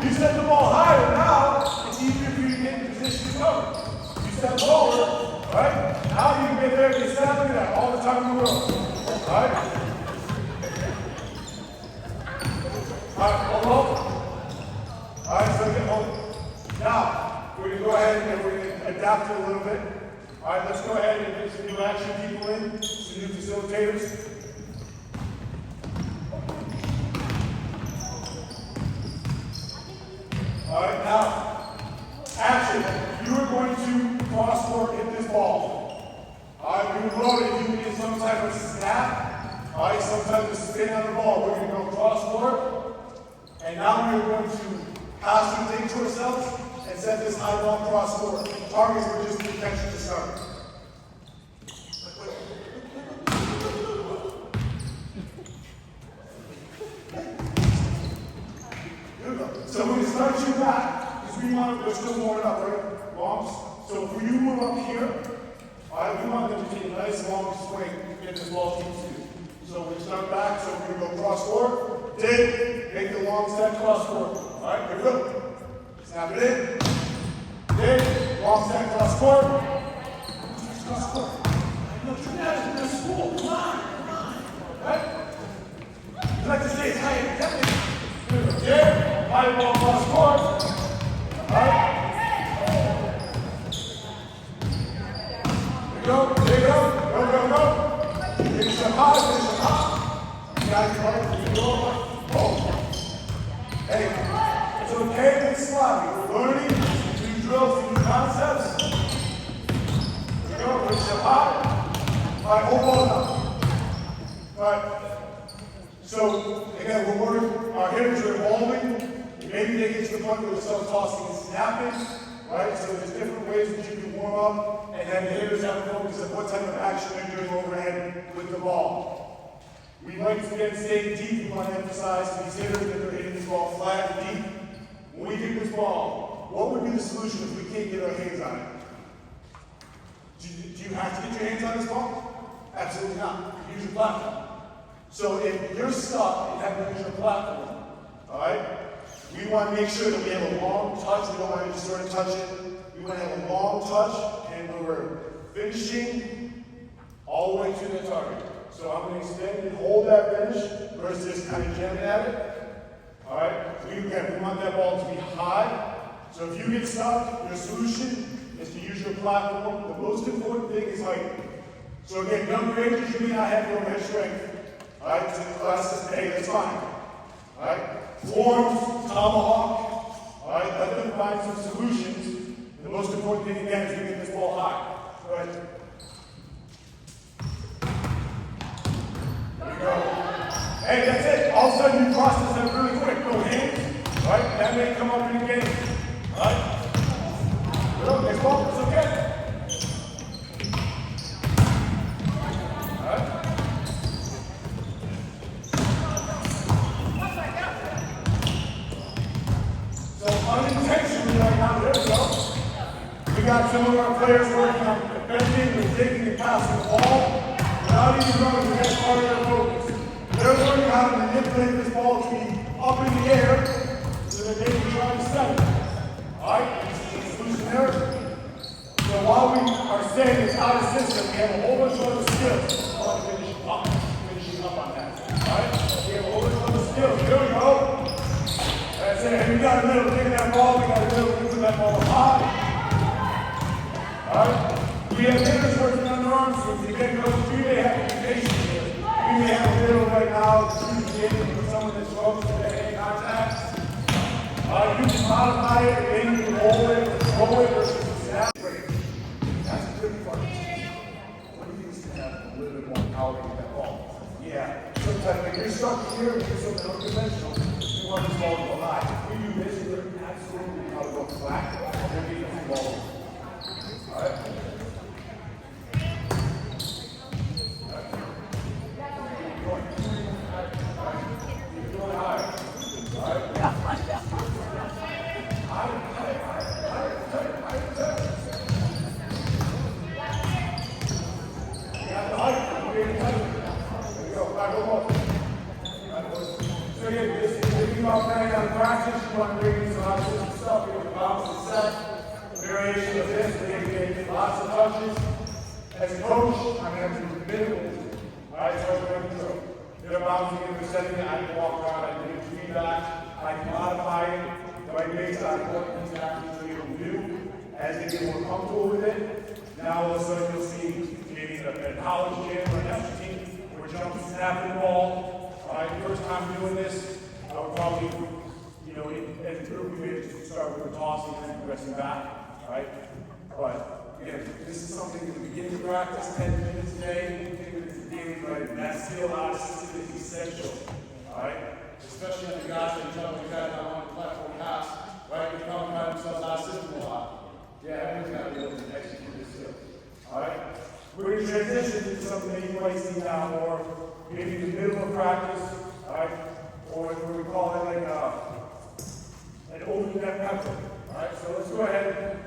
You set the ball higher now, it's easier for you to get in position to cover. You set lower, right? Now you can get there and get set up like that all the time in the world. Alright? Alright, hold on. Alright, so get hold. Now, we're going to go ahead and we're going to adapt it a little bit. Alright, let's go ahead and get some new action people in, some new facilitators. Alright, now, action. You are going to cross-court hit this ball. Alright, we will load it. You get some type of snap. Alright, some type of spin on the ball. We're going to go cross-court. And now we're going to pass the thing to ourselves and set this high ball cross-court. Targets were just protection to start. So we're going to start you back because we want to, we're still warming up, right? Longs. So if you move up here, alright, we want them to take a nice long swing to get this ball to you. So we start back, so we're going to go cross court, dig, make the long set cross court. Alright, here we go. Snap it in, dig, long set cross court. Cross court. Look, you're not in school, come on. Right? You like to stay as high as you can. Here we go, dig, high ball cross court. Alright? the top. You guys are right, you go up, boom. Hey, it's okay to be sloppy. We're learning new drills, new concepts. Here we go, push up high. All right, hold on up. All right. So, again, we're working, our hitters are evolving. Maybe they get to the point where they start tossing and snapping, right? So there's different ways that you can warm up, and then the hitters have to focus on what type of action they're doing overhead with the ball. We like to get stay deep. We want to emphasize to these hitters that they're hitting this ball flat and deep. When we get this ball, what would be the solution if we can't get our hands on it? Do you have to get your hands on this ball? Absolutely not. Use your platform. So if you're stuck and have to use your platform, all right, we want to make sure that we have a long touch. We don't want to just sort of touch it. We want to have a long touch, and when we're finishing, all the way to the target. So I'm going to extend and hold that finish versus just kind of jamming at it. All right. We want that ball to be high. So if you get stuck, your solution is to use your platform. The most important thing is height. So again, younger ages, you may not have your overhead strength. All right. So the class says, hey, that's fine. All right. Forms, tomahawk. All right. Let them find some solutions. The most important thing again is to get this ball high. Go ahead. Hey, that's it. All of a sudden you process that really quick. Go hands. Right? That may come up in the game. Right? Good. Next ball. It's okay. Alright? So unintentionally right now, there we go. We got some of our players working on defending and taking and passing the ball. Without even knowing the next part of their focus. They're learning how to manipulate this ball to be up in the air so that they can try to set it. Alright? This is the solution there. So while we are saying it's out of system, we have a whole bunch of other skills. I want to finishing up on that. Alright? We have a whole bunch of other skills. Here we go. That's it. And we got a middle. Taking that ball, we got a middle. Moving that ball high. Alright? We have hitters working on their arm swings. Again, Coach, we may have to be patient here. We may have a middle right now, for someone that struggles with their hand contact. You can modify it, maybe you can roll it versus snap. Great. That's a good part. What do you think is going to have a little bit more power with that ball? Yeah. Sometimes when you're stuck here, we do something unconventional. We want this ball to go high. If we do this, we learn absolutely how to go flat. Then we can ball. All right? Practice, you want to bring in some options stuff. We have a bounce and set, variation of this, maybe lots of touches. As a coach, I'm going to have to do minimal. Alright, so I'm going to do they're bouncing in the setting, I can walk around, I can give feedback, I can modify it, right based on what these athletes are able to do. As they get more comfortable with it, now all of a sudden you'll see maybe a college gym or an extra team, we're jumping, snapping the ball. Alright, first time doing this, I would probably, as a group, we may just start with the tossing and then progressing back, right? But again, this is something at the beginning of practice, 10 minutes a day, think of it as a daily, right? And that skill out system is essential, all right? Especially on the guys that you tell me guys on the platform pass, right? You know, kind of themselves out of system a lot. Yeah, everyone's got to be able to execute this skill, all right? We're going to transition to something that you might see now, or maybe in the middle of practice, all right? Or what we call it like an open net pepper. Alright, so let's go ahead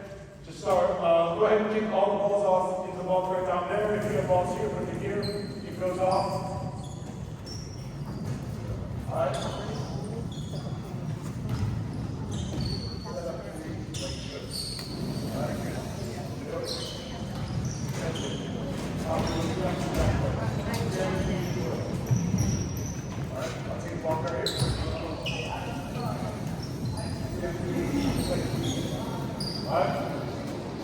to start. Go ahead and kick all the balls off. Get the ball right down there. If you have balls here, put it here. Kick those off. Alright. Alright, I'll take the ball right here. Alright,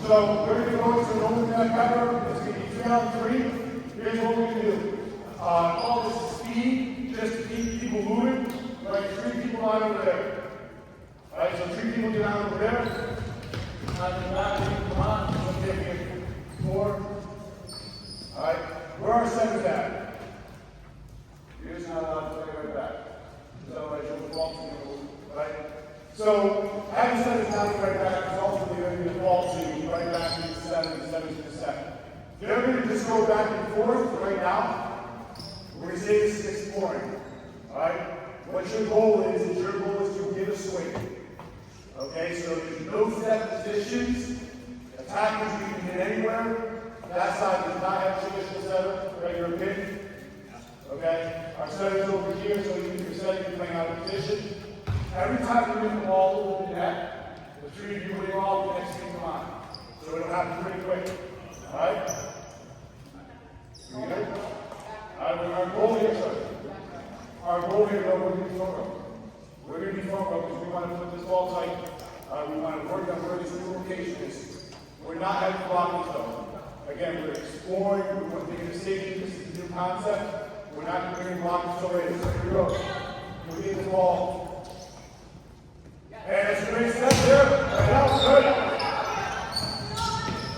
so we're going to go into an open net pepper. It's going to be 3 on 3. Here's what we're going to do. all this speed, just to keep people moving. Right, 3 people line over there. All right, so 3 people get out over there. Come on, okay, 4. All right, where are our centers at? You're just not allowed to play right back. Because otherwise you'll fall to the right? So, having centers not right back is ultimately going to be a fall to right back to the center and center to the second. They're going to just go back and forth right now. We're going to say this is exploring. All right? What your goal is your goal is to get a swing. Okay, so there's no set positions. Attackers, you can hit anywhere. That side does not have traditional setup, regular pin. Okay? Our setter is over here, so you can set it, you're playing out of position. Every time you hit the ball over the net, the 3 of you will all the next thing come on. So it'll happen pretty quick. Alright? We good? Alright, our goal here, we're going to be front. We're going to be front because we want to put this ball tight. We want to work on where this new location is. We're not having blockers though. Again, we're exploring, we want to make a decision, this is a new concept. We're not going to bring blockers till later. So here we go. We get the ball. And it's a great step there. Right out, good.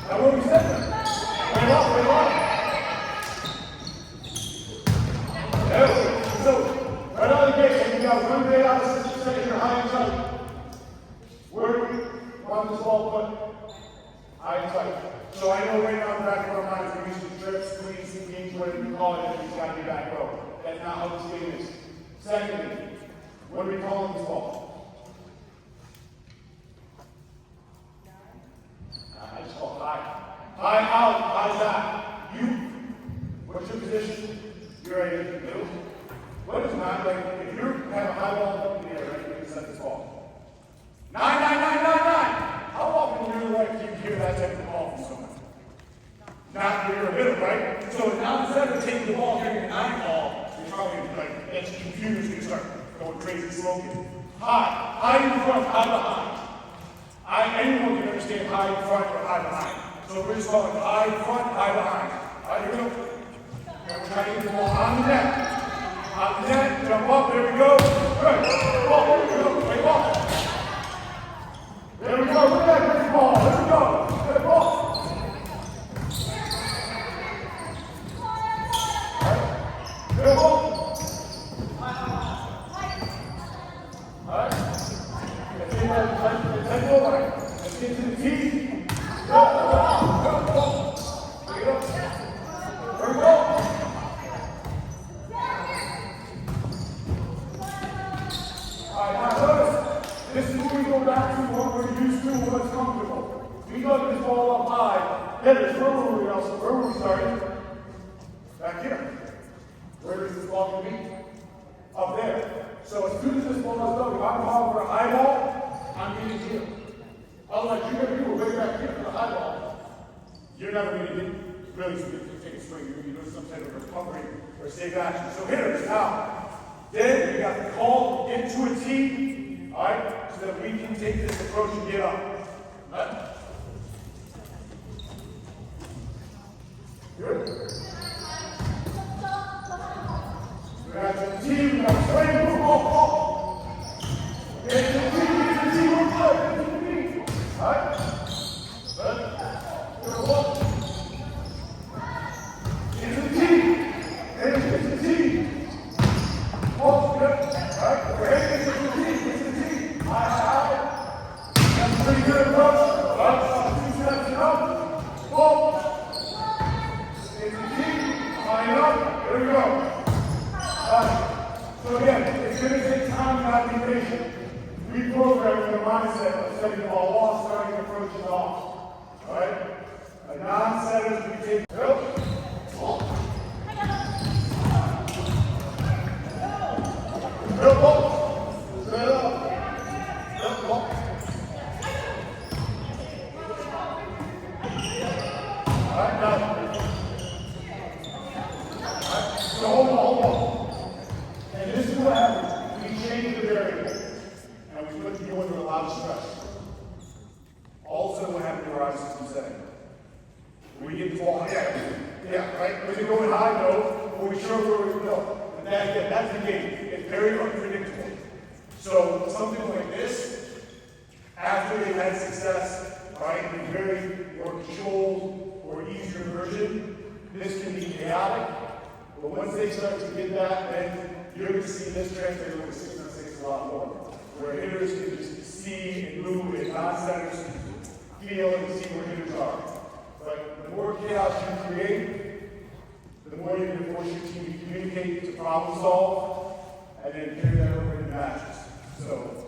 Now where we set them? Right out, right out. There we go. So, right out of the gate, you got 1 grade out of 6 seconds, you're high and tight. Where do we want this ball put? High and tight. So I know right now in the back of our minds we're using trips, squeeze, games, whatever you call it, he's got to be back row. That's not how this game is. Secondly, what are we calling this ball? I just call it high. High out, high back. You, what's your position? You're right in the middle. What is not like, if you have a high ball up in the air, right, you can set this ball. 9, 9, 9, 9, 9. How often in your life do you hear that type of ball from someone? Not when you're a middle, right? So now instead of taking the ball, hearing a 9 ball, you're probably like, that's your computer's going to start going crazy smoking. High in front, high behind. Anyone can understand high in front or high behind. So we're just calling high in front, high behind. All right, here we go. And we're trying to get the ball on the net. On the net, jump up, there we go. Good. Ball, there we go. Play ball. There we go. Look at that great ball. There we go. Good ball. Good ball. All right. Let's get that goal line. Let's get to the tee. Go. Pick it up. There we go. All right, now notice, this is where we go back to what we're used to and what's comfortable. We got this ball up high. Hitters, where were we starting? Back here. Where is this ball going to be? Up there. So as soon as this ball is up, if I'm calling for a high ball, I'm getting here. Otherwise, you're going to do way back here for the high ball. You're never going to get really take a swing. You're going to do some type of recovery or save action. So hitters, now. Then we got the call into a tee, all right, so that we can take this approach and get up. Right? Good. We got the tee, we got swing, move, ball. Get to the tee, we're good. Get to the tee. All right? Good. Good ball. Into the tee. Into the tee. Oh, good. All right, we're heading into the tee. Into the tee. High. That's a pretty good approach. All right, 2 steps and up. Ball. Into the tee. High and up. There we go. All right. So again, it's going to take time and application. Reprogramming the mindset of setting the ball off, starting the approach is off. All right? A non-setter, we take. Nope. Good ball. Straight up. Good ball. All right, now. All right, so hold on. And this is what happens. We change the variable. And we put the order a lot of stress. All of a sudden, what happened to our system setting? We get the ball. Yeah, right? Was it going high? No. But we sure That's the game. It's very unpredictable. So something like this, after they've had success, right, in a very more controlled or easier version, this can be chaotic. But once they start to get that, then you're going to see this translate over 6-on-6 a lot more, where hitters can just see and move and non-centers feel and see where hitters are. But the more chaos you create, the more you're going to force your team to communicate, to problem solve, and then carry that over into matches. So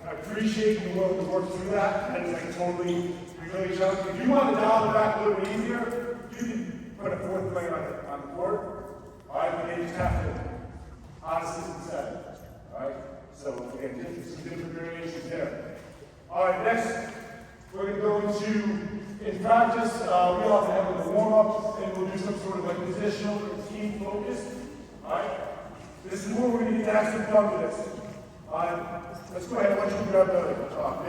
I appreciate you willing to work through that. That is like totally really challenging. If you want to dial it back a little bit easier, you can put a fourth player on the court. All right, but they just have to honestly set it. All right. So again, some different variations there. All right, next we're going to go into, in practice, we often have a warm-up, and we'll do some sort of like positional or team focus. All right. This is where we're going to get to have some fun with this. Let's go ahead. I want you to grab the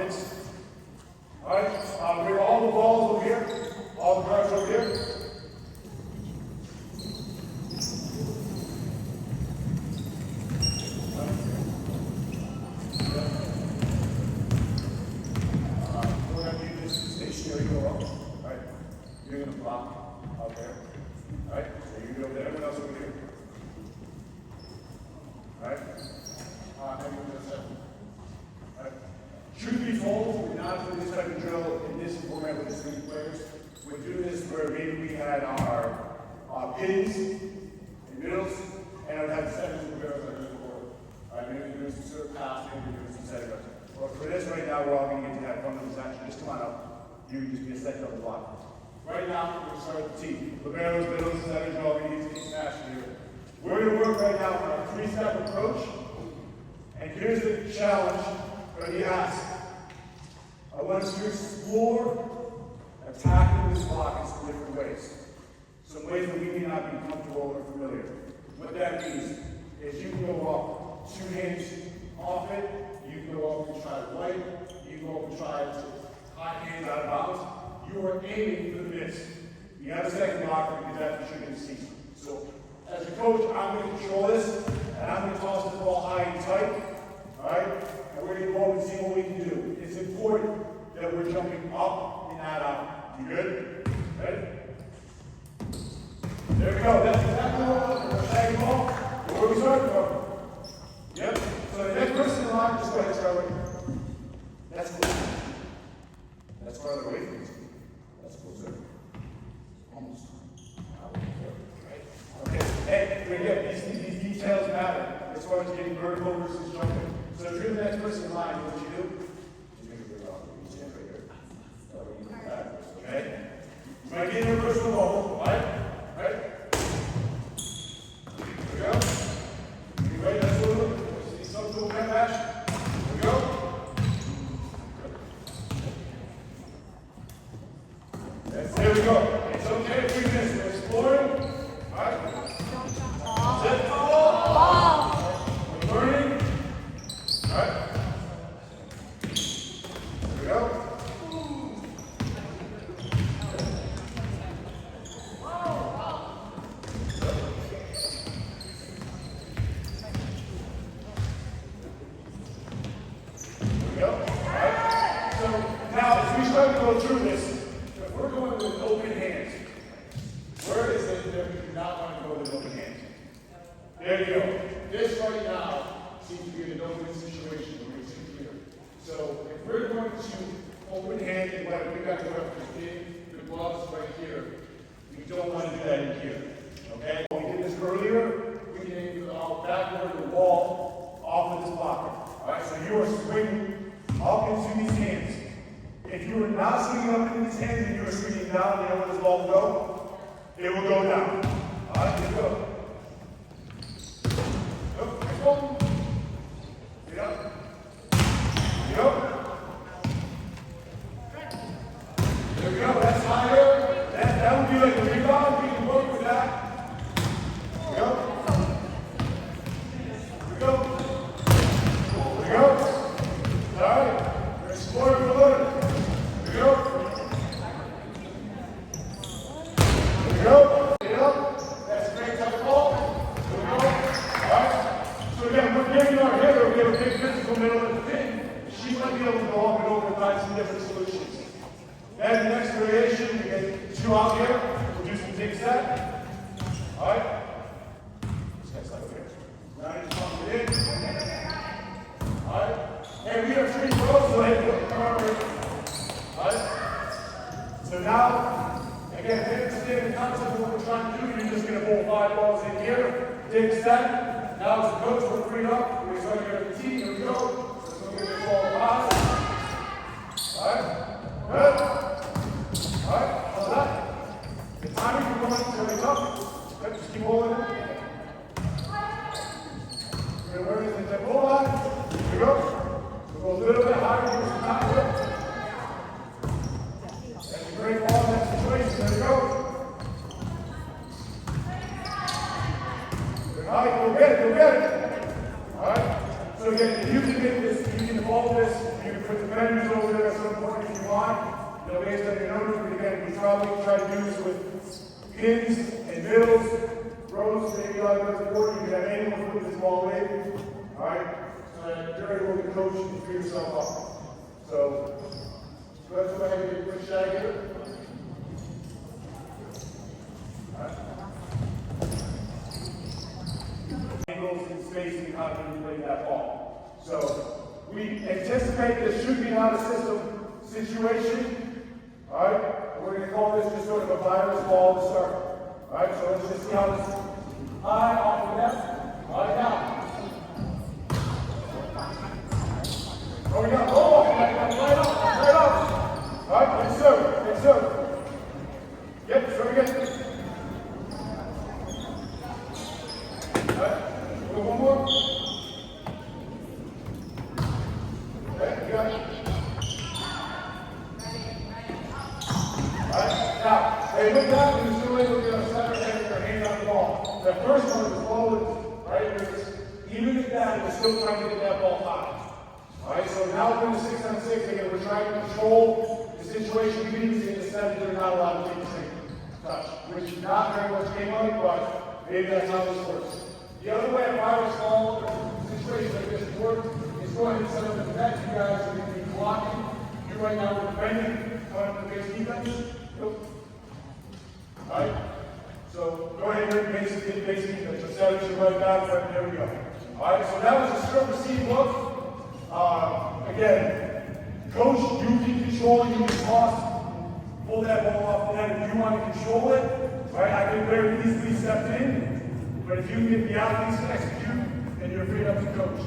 mitts. All right. Bring all the balls over here. All the cards over here. We're going to do this stationary go up. All right. You're going to block out there. All right. So you go there. Everyone else over here. All right. Truth be told, we're not doing this type of drill in this format with this many players. We're doing this where maybe we had our pins and middles, and I would have centers and barrels like this before. All right, maybe we're doing some sort of pass, maybe we're doing some center. But for this right now, we're all going to get to have fun with this action. Just come on up. You can just be a second on the block. Right now, we're going to start with the team. Liberos, middles, centers, you're all going to get to keep smashing here. We're going to work right now on our three-step approach. And here's the challenge that he asked. I want us to explore attacking this block in some different ways. Some ways that we may not be comfortable or familiar. What that means is you can go up 2 hands off it, you can go up and try to wipe, you can go up and try to hot hands out of bounds. You are aiming for the miss. You have a second blocker because that's what you're going to see. So as a coach, I'm going to control this, and I'm going to toss the ball high and tight. All right? And we're going to go over and see what we can do. It's important that we're jumping up and not out. You good? Ready? There we go. That's exactly what we're tagging ball. Where we start from. Yep. So the next person in line, just go ahead and start with. That's cool. That's farther away from you. That's closer. Almost. Okay. Hey, again, these details matter as far as getting vertical versus jumping. So if you're the next person in line, what you do? Just make a big rock. You stand right here. Okay? You might get in reverse the ball, right? Right? Here we go. You ready? That's what we're doing. See something to that match? Here we go. There we go. It's okay if we miss. We're exploring. All right? Set ball. We're learning. All right. There we go. There we go. All right. So now, as we start to go through this, if we're going with open hands, where is it that we do not want to go with open hands? There you go. This right now seems to be an open situation where we see here. So if we're going to open hand and like we got to go in the gloves right here, we don't want to do that in here. Okay? When we did this earlier, we can aim for the backward of the wall off of this blocker. Alright, so you are swinging up into these hands. If you are not swinging up into these hands and you are swinging down, you know where this ball will go? It will go down. Alright, here we go. Go. Get up. Get up. There we go. That's higher. That would be like a rebound. We can work with that. There we go. There we go. There we go. All right. We're exploring the learning. There we go. There we go. Get up. That's a great type of ball. the middle of the pin, she might be able to go up and over and find some different solutions. Then the next variation, we get 2 out here. We'll do some dig set. All right. This guy's like here. Now you just pump it in. All right. And we have 3 throws, so hey, put the arm in. All right. So now, again, if you understand the concept of what we're trying to do, you're just going to pull 5 balls in here. Dig set. Now as the coach, we're freed up. We're going to get the tee. Here we go. So it's going to get this ball five. All right. Good. All right. How's that? The timing you're going to wake up. Good. Just keep holding it. We're going to work the pull line. Here we go. We'll go a little bit higher. Give us some time here. That's a great ball in that situation. There we go. All right, go get it, go get it. All right. So again, if you can get this, you can evolve this. You can put the benders over there at some point if you want. You know, based on your numbers. But again, we probably try to do this with pins and middles, rows, maybe on the board. You can have anyone put this ball in. All right. So that you're able to coach and figure yourself out. So let's go ahead and get a quick shot here. All right. Angles and spacing, how to play that ball. So we anticipate this should be not a system situation. All right, we're going to call this just sort of a virus ball to start. All right, so let's just see how this high off the net. All right, now. Oh, we got ball right up, right up. All right, good serve, good serve. Yep, serve again. One more. Okay, you got it. Alright, now, hey, look down, you're still able to get a center and your hand on the ball. The first one is forward, right? Even at that, we're still trying to get that ball high. Alright, so now we're in the 6-on-6, again, we're trying to control the situation previously in the center, they're not allowed to take the same touch, which not very much came on, but maybe that's how this works. The other way a virus ball situation like this works is going to set up the net. You guys are going to be blocking. You right now are defending, coming up the base defense. Nope. All right. So go ahead and base defense. So set it right back. There we go. All right. So that was a strip receive look. Again, coach, you can control it. You can toss, pull that ball off the net if you want to control it. All right. I can very easily step in. But if you can get the athletes to execute, then you're freed up to coach.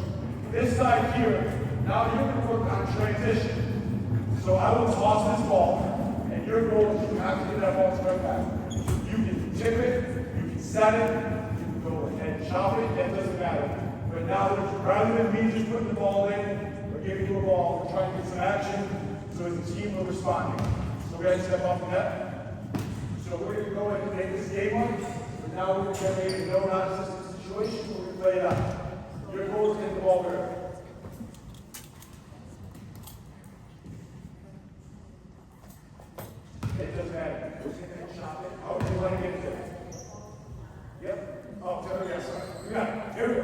This side here, now you're going to work on transition. So I will toss this ball, and your goal is you have to get that ball straight back. You can tip it, you can set it, you can go ahead and chop it, that doesn't matter. But now, rather than me just putting the ball in, or giving you a ball, we're trying to get some action, so as a team we're responding. So go ahead and step off the net. So we're going to go ahead and make this game one. Now we're going to generate a no non-system situation. We're going to play it out. Your goal is to hit the ball where? It doesn't matter. How do you want to get it there? Yep. Oh, tell me yes. We got it. Here we go.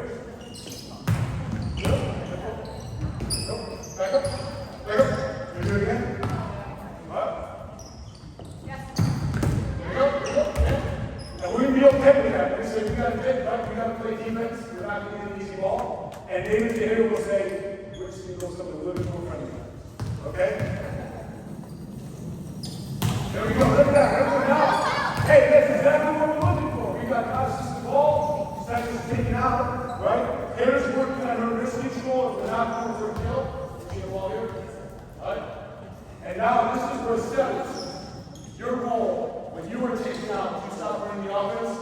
Nope. Back up. Back up. You do it again. Up. Yes. There you go. There you go. Now we're going to be okay with that. So we got to hit, right? We got to play defense. We're not going to get an easy ball. And David the hitter will say, we're just going to go something a little bit more friendly. Okay? There we go. Look at that. Look at that. Hey, that's exactly what we're looking for. We got consistent ball. Second's taken out. Right? Hitter's working on her wrist control. If we're not going for a kill, we see the ball here. Right? And now this is where it settles. Your goal, when you were taken out, did you stop running the offense?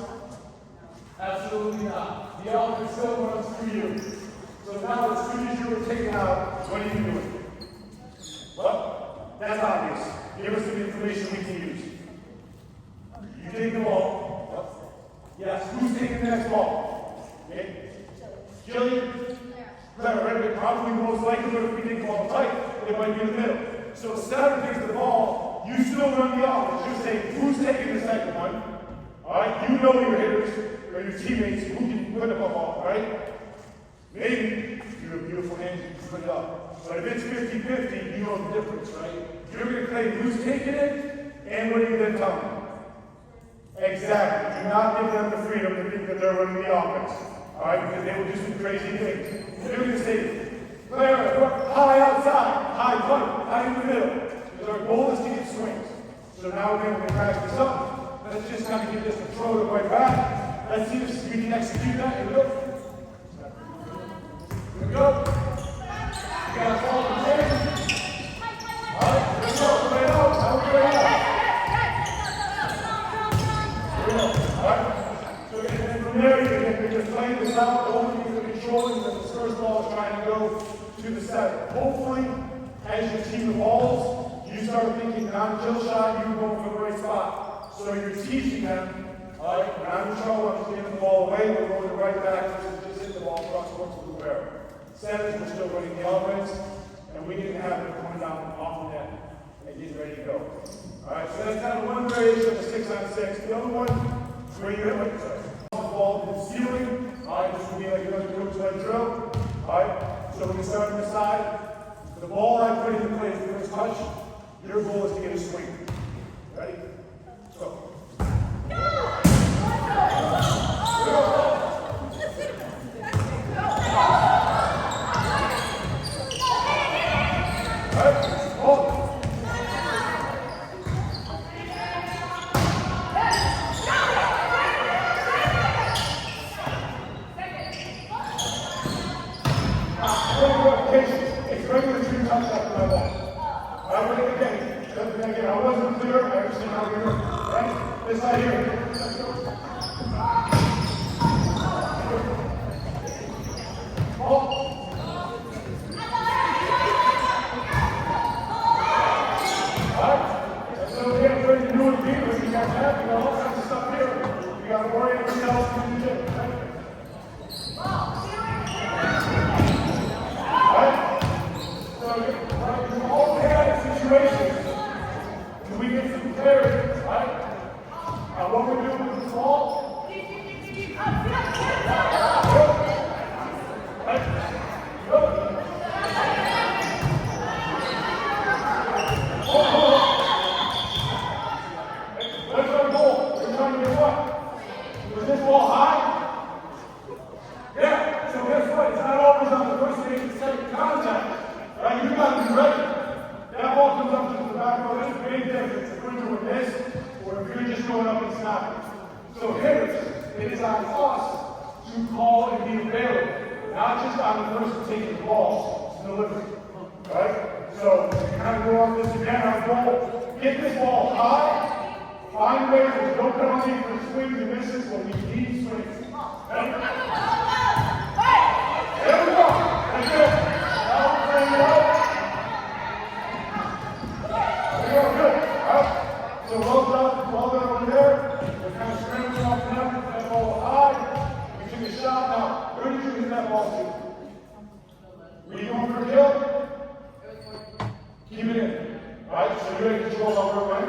Absolutely not. The offense still runs through you. So now as soon as you were taken out, what are you doing? Well, that's obvious. Give us some information we can use. You take the ball. Yes, who's taking the next ball? Okay. Jillian? Right, probably most likely, but if we didn't call the tight, it might be in the middle. So Saturn takes the ball, you still run the offense. You're saying, who's taking the second one? All right, you know your hitters or your teammates who can put up a ball, right? Maybe you have beautiful hands, you can put it up. But if it's 50-50, you know the difference, right? You're going to claim who's taking it, and what are you then telling them? Exactly. Do not give them the freedom to think that they're running the offense. All right? Because they will do some crazy things. They're going to say, player, high outside, high punt, high in the middle. Because our goal is to get swings. So now we're going to practice this up. Let's just kind of get this and throw it right back. Let's see if we can execute that. Here we go. Here we go. You got to follow the chain. All right, here we go. Play it out. Now we're going out. And from there, you can play this out, only you can control it, because the first ball is trying to go to the center. Hopefully, as you see the balls, you start thinking non-kill shot, you're going for the right spot. So you're teaching them, all right, when I'm in trouble, I'm just getting the ball away, we're going right back, just hit the ball across the court to the where. Centers, we're still running the offense, and we didn't have it coming down off the net and getting ready to go. All right, so that's kind of one variation of the 6-on-6. The other one, where you hit like the ball in the ceiling. All right, this will be like another coach-led drill. All right, so when we start on the side, the ball I put into play is the first touch. Your goal is to get a swing. Ready? Go. I wasn't clear. I understand how we work. Right? This side here. Let's go. Alright. So we have to do it here. We got that. We got all kinds of stuff here. We got to worry about everything else in the gym. Alright? So in all bad situations, we get some clarity, right? What we're doing with this ball. Right? Good. What's our goal? We're trying to get what? Was this ball high? Yeah. So guess what? It's not always on the first stage of second contact. Right? You got to be ready. That ball comes up to the back row. That's a big difference if we're doing this or if you're just going up and snapping. So hitters, it is on us to call and be available, not just on the person taking the ball to deliver. Right? So we kind of go on this again. Our goal, get this ball high, find ways that don't penalty for swings and misses when we need swings. Right? There we go. That's it. Now we're playing it out. Good. Right. So well done over there. We're kind of scrambling off the net. That ball high. We took a shot. Now, where did you get that ball to? Were you going for a kill? Keep it in. Right? So you're in control of our way.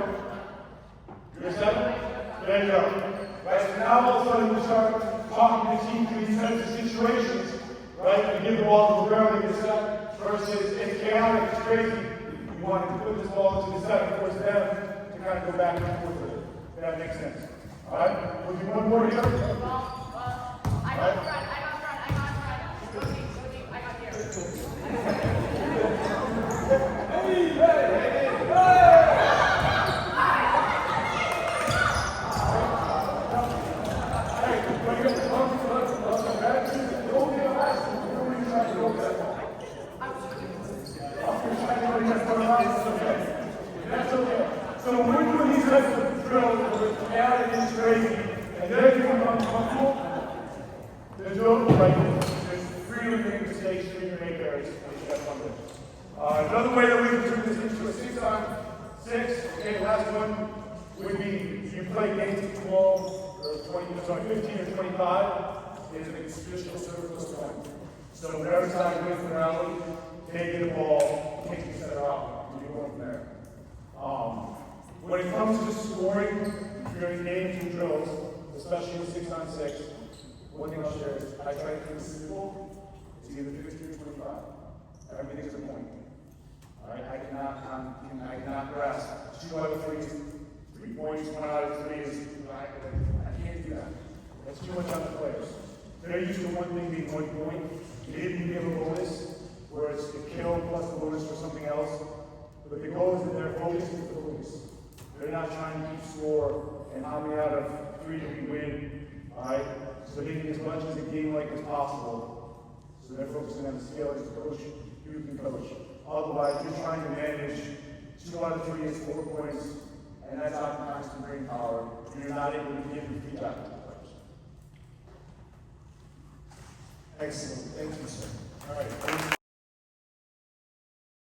You're set? There you go. Right? So now all of a sudden we start talking to the team through these types of situations. Right? We give the ball to the ground, they get set. Versus it's chaotic, it's crazy. We want to put this ball into the set and force them to kind of go back and forth with it. If that makes sense. All right? We'll do one more here. I got front. Go deep. I got here. That's okay. So when we're doing these types of drills with added is crazy, and they're doing uncomfortable, there's no right. There's freedom to make mistakes, freedom to make errors. Another way that we can turn this into a 6-on-6, okay, the last one would be you play games of 12 or 20, sorry, 15 or 25 is an traditional service point. So whatever side wins the rally, they get a ball, take the center out, and you go from there. When it comes to scoring during games and drills, especially in 6-on-6, one thing I'll share is I try to keep it simple It's either 15 or 25. Everything is a point. All right, I cannot grasp 2 out of 3 is 3 points, 1 out of 3 is, I can't do that. That's too much on the players. They're used to one thing being 1 point. Maybe you give a bonus, where it's the kill plus the bonus for something else. But the goal is that they're focused is the focus. They're not trying to keep score and how many out of 3 do we win. Alright? So they're making as much as a game like as possible. So they're focusing on the skill as a coach, you can coach. Otherwise, you're trying to manage 2 out of 3 is 4 points, and that's out of constant brain power. And you're not able to give the feedback to the players. Excellent. Thank you, sir. All right.